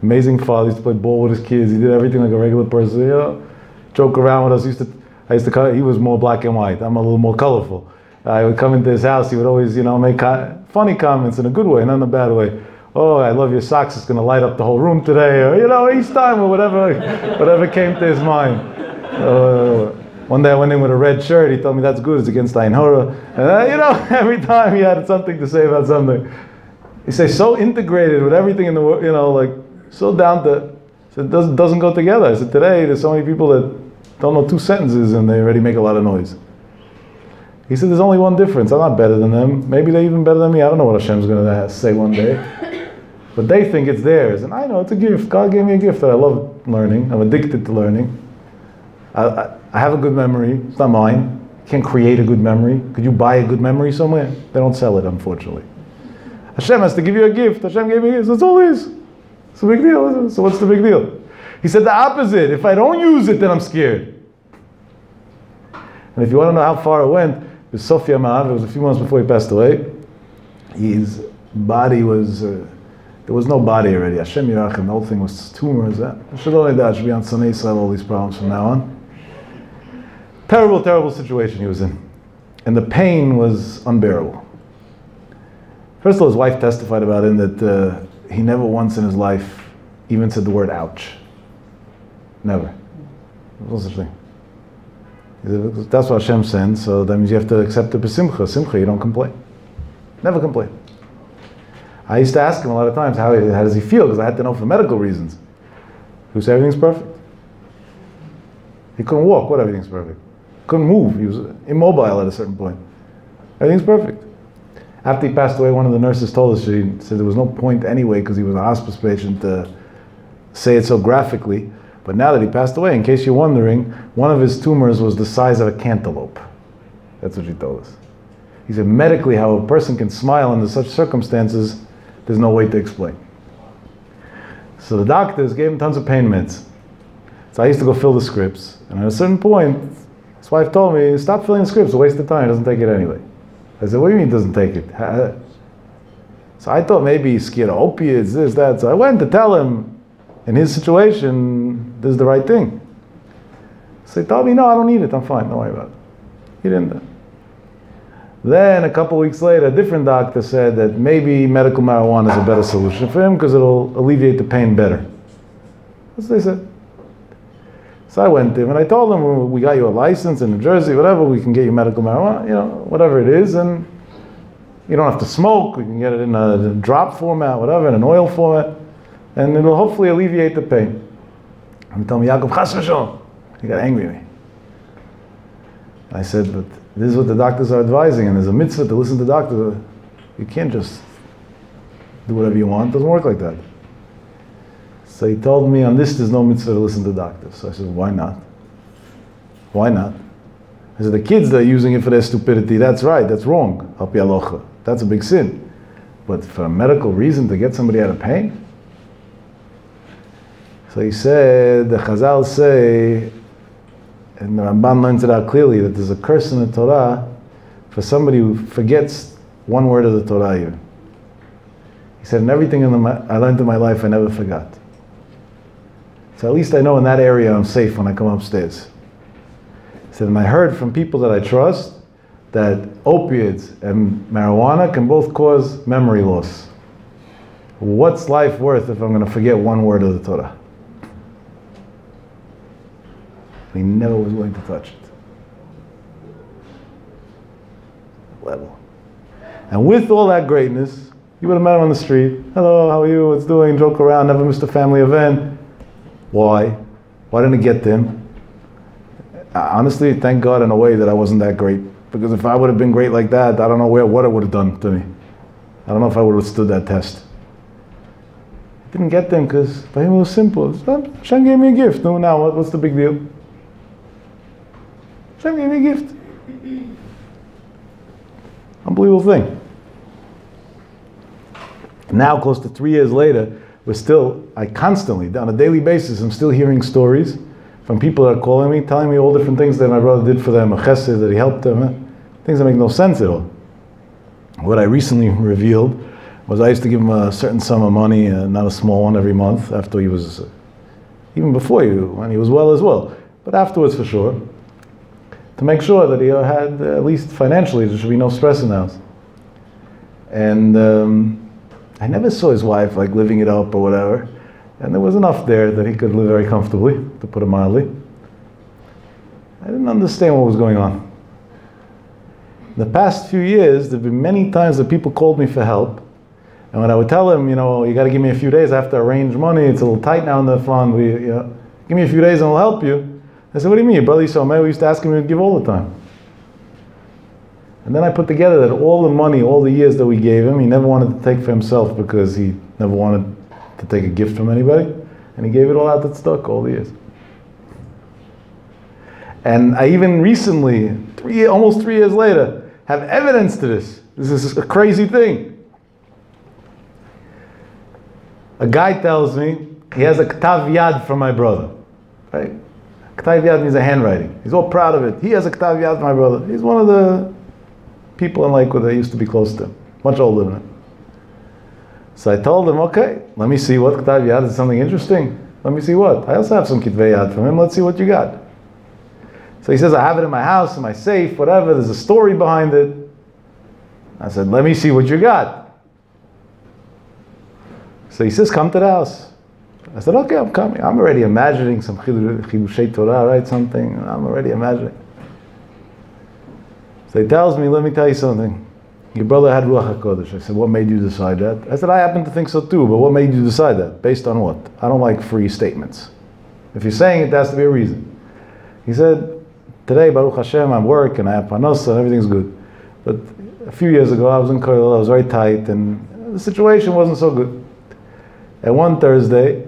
Speaker 1: Amazing father, he used to play ball with his kids, he did everything like a regular person, joke around with us. He was more black and white, I'm a little more colorful. I would come into his house, he would always, make funny comments in a good way, not in a bad way. Oh, I love your socks, it's going to light up the whole room today, or, each time, or whatever came to his mind. One day I went in with a red shirt, he told me that's good, it's against Ayin Hora. And every time he had something to say about something. He says, so integrated with everything in the world, so down to, so it doesn't go together. I said, today there's so many people that don't know two sentences and they already make a lot of noise. He said, there's only one difference, I'm not better than them. Maybe they're even better than me, I don't know what Hashem's going to say one day. But they think it's theirs, and I know it's a gift. God gave me a gift that I love learning, I'm addicted to learning. I have a good memory. It's not mine. You can't create a good memory. Could you buy a good memory somewhere? They don't sell it, unfortunately. Hashem has to give you a gift. Hashem gave me a gift. That's all it is. It's a big deal. So what's the big deal? He said the opposite. If I don't use it, then I'm scared. And if you want to know how far it went, it was Sofia Ma'av. It was a few months before he passed away. His body was... there was no body already. Hashem Yerachim. The whole thing was tumors. Should only that. Should be on Sanei Israel, all these problems from now on. Terrible, terrible situation he was in. And the pain was unbearable. First of all, his wife testified about him that he never once in his life even said the word ouch. Never. There was no such thing. He said, that's what Hashem sends, so that means you have to accept it b'simcha. Simcha, you don't complain. Never complain. I used to ask him a lot of times, how does he feel? Because I had to know for medical reasons. He said, everything's perfect. He couldn't walk, what everything's perfect? Couldn't move, he was immobile at a certain point. Everything's perfect. After he passed away, one of the nurses told us, she said there was no point anyway, because he was a hospice patient, to say it so graphically. But now that he passed away, in case you're wondering, one of his tumors was the size of a cantaloupe. That's what she told us. He said medically how a person can smile under such circumstances, there's no way to explain. So the doctors gave him tons of pain meds. So I used to go fill the scripts, and at a certain point, his wife told me, stop filling the scripts, it's a waste of time, he doesn't take it anyway. I said, what do you mean he doesn't take it? So I thought maybe he's scared of opiates, this, that. So I went to tell him, in his situation, this is the right thing. So he told me, no, I don't need it, I'm fine, don't worry about it. He didn't. Then a couple weeks later, a different doctor said that maybe medical marijuana is a better solution for him because it'll alleviate the pain better. That's what they said. So I went to him and I told him, we got you a license in New Jersey, whatever, we can get you medical marijuana, whatever it is, and you don't have to smoke, we can get it in a drop format, whatever, in an oil format, and it'll hopefully alleviate the pain. And he told me, Yaakov, chas v'shalom. He got angry at me. I said, but this is what the doctors are advising, and there's a mitzvah to listen to doctors. You can't just do whatever you want, it doesn't work like that. So he told me, on this there's no mitzvah to listen to doctors. So I said, why not? Why not? I said, the kids that are using it for their stupidity, that's right, that's wrong. Al pi halacha. That's a big sin. But for a medical reason to get somebody out of pain? So he said, the Chazal say, and the Ramban learns it out clearly, that there's a curse in the Torah for somebody who forgets one word of the Torah even. He said, and everything I learned in my life, I never forgot. So at least I know in that area I'm safe when I come upstairs. He said, and I heard from people that I trust that opiates and marijuana can both cause memory loss. What's life worth if I'm going to forget one word of the Torah? He never was willing to touch it. Level. And with all that greatness, you would have met him on the street. Hello, how are you? What's doing? Joke around, never missed a family event. Why? Why didn't it get to him? Honestly, thank God in a way that I wasn't that great. Because if I would have been great like that, I don't know what it would have done to me. I don't know if I would have stood that test. It didn't get to him because for him it was simple. Hashem gave me a gift. No, now what's the big deal? Hashem gave me a gift. Unbelievable thing. Now, close to 3 years later, I constantly, on a daily basis, I'm still hearing stories from people that are calling me, telling me all different things that my brother did for them, a chesed, that he helped them, things that make no sense at all. What I recently revealed was I used to give him a certain sum of money, not a small one, every month, after he was, even before when he was well as well, but afterwards for sure, to make sure that he had, at least financially, there should be no stress in the house. And I never saw his wife like living it up or whatever. And there was enough there that he could live very comfortably, to put it mildly. I didn't understand what was going on. In the past few years, there have been many times that people called me for help. And when I would tell them, you got to give me a few days, I have to arrange money, it's a little tight now in the fund, give me a few days and I'll help you. I said, what do you mean? Your brother used to ask him to give all the time. And then I put together that all the money, all the years that we gave him, he never wanted to take for himself because he never wanted to take a gift from anybody. And he gave it all out at stock all the years. And I even recently, almost 3 years later, have evidence to this. This is a crazy thing. A guy tells me he has a ktav yad from my brother. Right? Ktav yad means a handwriting. He's all proud of it. He has a ktav yad from my brother. He's one of the people in Lakewood that used to be close to him, much older than him. So I told him, okay, let me see what ktav yad is, something interesting. Let me see what. I also have some kitvei yad from him. Let's see what you got. So he says, I have it in my house, in my safe, whatever. There's a story behind it. I said, let me see what you got. So he says, come to the house. I said, okay, I'm coming. I'm already imagining some chidushei Torah, right? Something. I'm already imagining. So he tells me, let me tell you something. Your brother had Ruach HaKodesh. I said, what made you decide that? I said, I happen to think so too, but what made you decide that? Based on what? I don't like free statements. If you're saying it, there has to be a reason. He said, today, Baruch Hashem, I work and I have panos and everything's good. But a few years ago, I was in Koil, I was very tight and the situation wasn't so good. And one Thursday,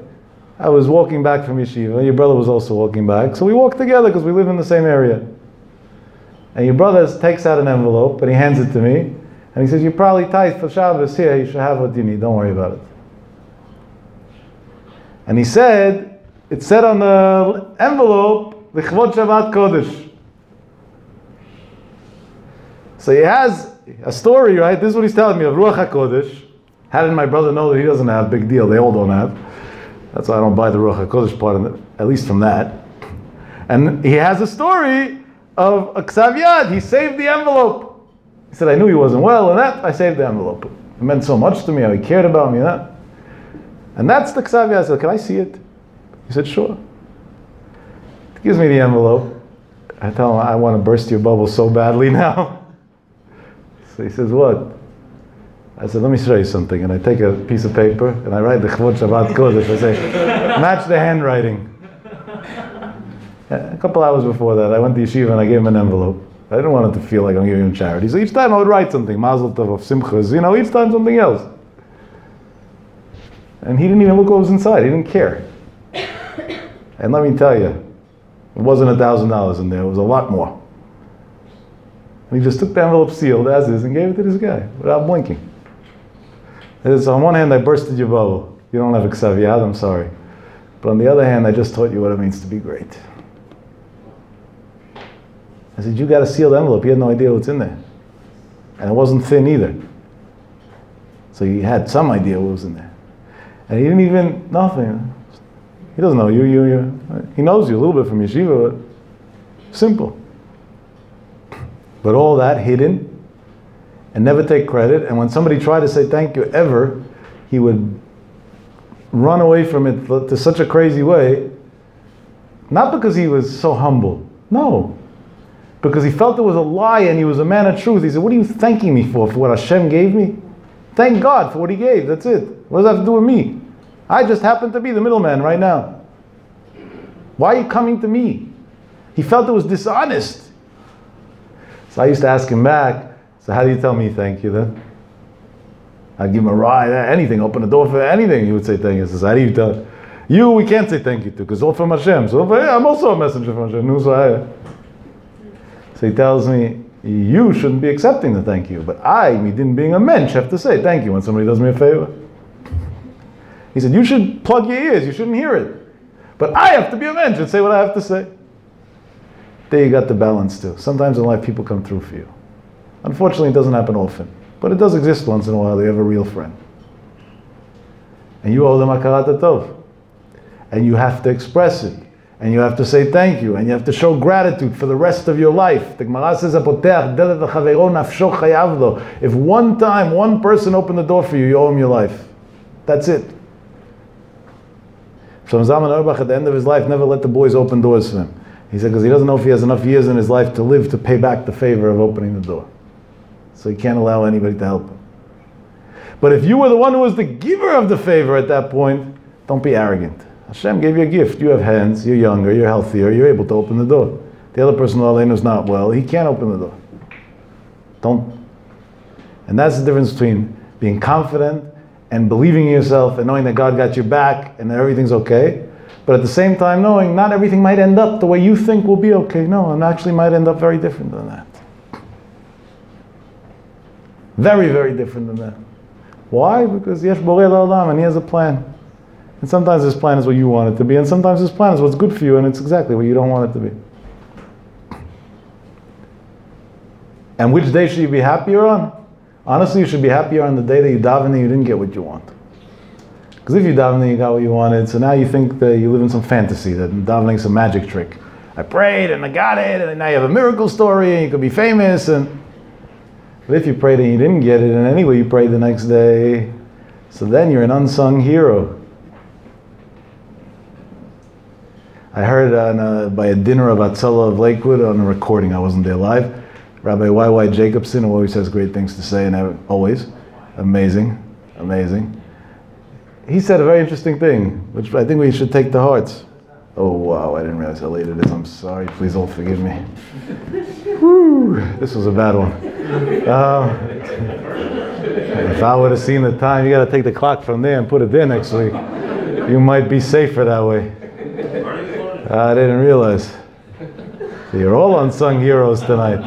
Speaker 1: I was walking back from yeshiva. Your brother was also walking back. So we walked together because we live in the same area. And your brother takes out an envelope and he hands it to me. And he says, you're probably tight for Shabbos. Here, you should have what you need. Don't worry about it. And he said, it said on the envelope, L'chvod Shabbat Kodesh. So he has a story, right? This is what he's telling me of Ruach HaKodesh. How did my brother know that he doesn't have? Big deal. They all don't have. That's why I don't buy the Ruach HaKodesh part, at least from that. And he has a story of a ksav yad. He saved the envelope. He said, I knew he wasn't well, and that I saved the envelope. It meant so much to me, how he cared about me, that. And that's the ksav yad. I said, can I see it? He said, sure. He gives me the envelope. I tell him, I want to burst your bubble so badly now. So he says, what? I said, let me show you something. And I take a piece of paper, and I write the Chvod Shabbat Kodesh. I say, match the handwriting. A couple hours before that, I went to yeshiva and I gave him an envelope. I didn't want him to feel like I'm giving him charity. So each time I would write something, Mazel Tov of Simchas, each time something else. And he didn't even look what was inside. He didn't care. And let me tell you, it wasn't $1,000 in there. It was a lot more. And he just took the envelope sealed as is and gave it to this guy without blinking. So on one hand, I bursted your bubble. You don't have a ksav yad, I'm sorry. But on the other hand, I just taught you what it means to be great. I said, you got a sealed envelope. He had no idea what's in there. And it wasn't thin either. So he had some idea what was in there. And he didn't even, nothing. He doesn't know you. He knows you a little bit from yeshiva, but simple. But all that hidden and never take credit. And when somebody tried to say thank you ever, he would run away from it to such a crazy way. Not because he was so humble. No. Because he felt it was a lie and he was a man of truth. He said, what are you thanking me for what Hashem gave me? Thank God for what he gave. That's it. What does that have to do with me? I just happen to be the middleman right now. Why are you coming to me? He felt it was dishonest. So I used to ask him back, so how do you tell me thank you then? I'd give him a ride, anything, open the door for anything. He would say thank you. I said, how do you tell? You, we can't say thank you to, because all from Hashem. So I'm also a messenger from Hashem. So he tells me, you shouldn't be accepting the thank you, but I, me being a mensch, have to say thank you when somebody does me a favor. He said, you should plug your ears, you shouldn't hear it. But I have to be a mensch and say what I have to say. There you got the balance too. Sometimes in life people come through for you. Unfortunately, it doesn't happen often, but it does exist once in a while. You have a real friend. And you owe them hakarat tov. And you have to express it. And you have to say thank you, and you have to show gratitude for the rest of your life. The Gemara says, if one time, one person opened the door for you, you owe him your life. That's it. Shlomo Zalman Auerbach at the end of his life never let the boys open doors for him. He said, because he doesn't know if he has enough years in his life to live to pay back the favor of opening the door. So he can't allow anybody to help him. But if you were the one who was the giver of the favor at that point, don't be arrogant. Hashem gave you a gift. You have hands, you're younger, you're healthier, you're able to open the door. The other person who's not well, he can't open the door. Don't. And that's the difference between being confident and believing in yourself and knowing that God got your back and that everything's okay. But at the same time knowing not everything might end up the way you think will be okay. No, it actually might end up very different than that. Very, very different than that. Why? Because Yesh Borei L'Olam, and he has a plan. And sometimes his plan is what you want it to be, and sometimes his plan is what's good for you, and it's exactly what you don't want it to be. And which day should you be happier on? Honestly, you should be happier on the day that you daven and you didn't get what you want. Because if you daven and you got what you wanted, so now you think that you live in some fantasy, that davening is a magic trick. I prayed and I got it, and now you have a miracle story, and you could be famous. But if you prayed and you didn't get it, and anyway you prayed the next day, so then you're an unsung hero. I heard by a dinner of Atzela of Lakewood on a recording, I wasn't there live, Rabbi Y.Y. Jacobson, who always has great things to say, and always, amazing. He said a very interesting thing, which I think we should take to heart. Oh wow, I didn't realize how late it is, I'm sorry, please all forgive me. Whew, this was a bad one. If I would have seen the time, you got to take the clock from there and put it there next week. You might be safer that way. I didn't realize. So you're all unsung heroes tonight.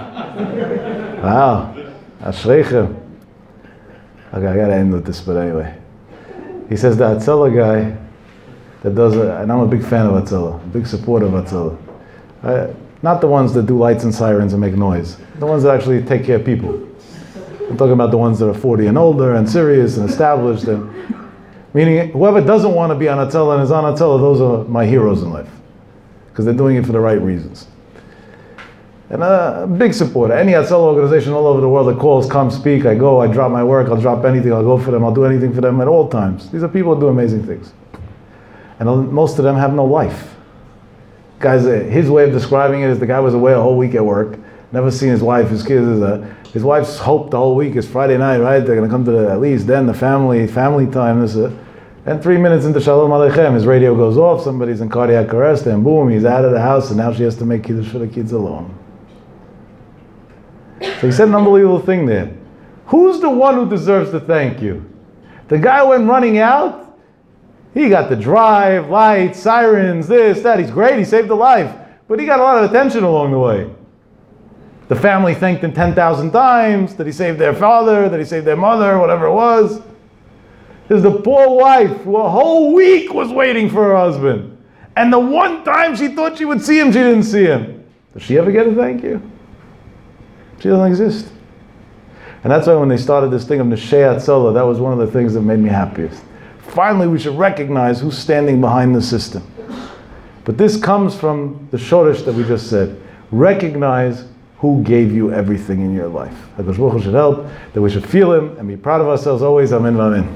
Speaker 1: Wow. Ashreichem. Okay, I gotta end with this, but anyway. He says the Atzela guy that does it, and I'm a big fan of Atzela, a big supporter of Atzela. Not the ones that do lights and sirens and make noise. The ones that actually take care of people. I'm talking about the ones that are 40 and older and serious and established. Meaning, whoever doesn't want to be on Atzela and is on Atzela, those are my heroes in life. Because they're doing it for the right reasons. And a big supporter. Any Atzela organization all over the world that calls, come speak, I go, I drop my work, I'll drop anything, I'll go for them, I'll do anything for them at all times. These are people who do amazing things. And most of them have no life. Guys, his way of describing it is the guy was away a whole week at work, never seen his wife, his kids. His wife's hope the whole week is Friday night, right? They're going to come to at least then the family time. And 3 minutes into Shalom Aleichem, his radio goes off, somebody's in cardiac arrest, and boom, he's out of the house, and now she has to make kiddush for the kids alone. So he said an unbelievable thing there. Who's the one who deserves the thank you? The guy went running out, he got the drive, lights, sirens, this, that, he's great, he saved a life, but he got a lot of attention along the way. The family thanked him 10,000 times, that he saved their father, that he saved their mother, whatever it was. There's the poor wife who a whole week was waiting for her husband. And the one time she thought she would see him, she didn't see him. Does she ever get a thank you? She doesn't exist. And that's why when they started this thing of Neshei Hatzalah, that was one of the things that made me happiest. Finally, we should recognize who's standing behind the system. But this comes from the shoresh that we just said. Recognize who gave you everything in your life. HaKadosh Baruch Hu should help, that we should feel Him and be proud of ourselves always. Amen. Amen.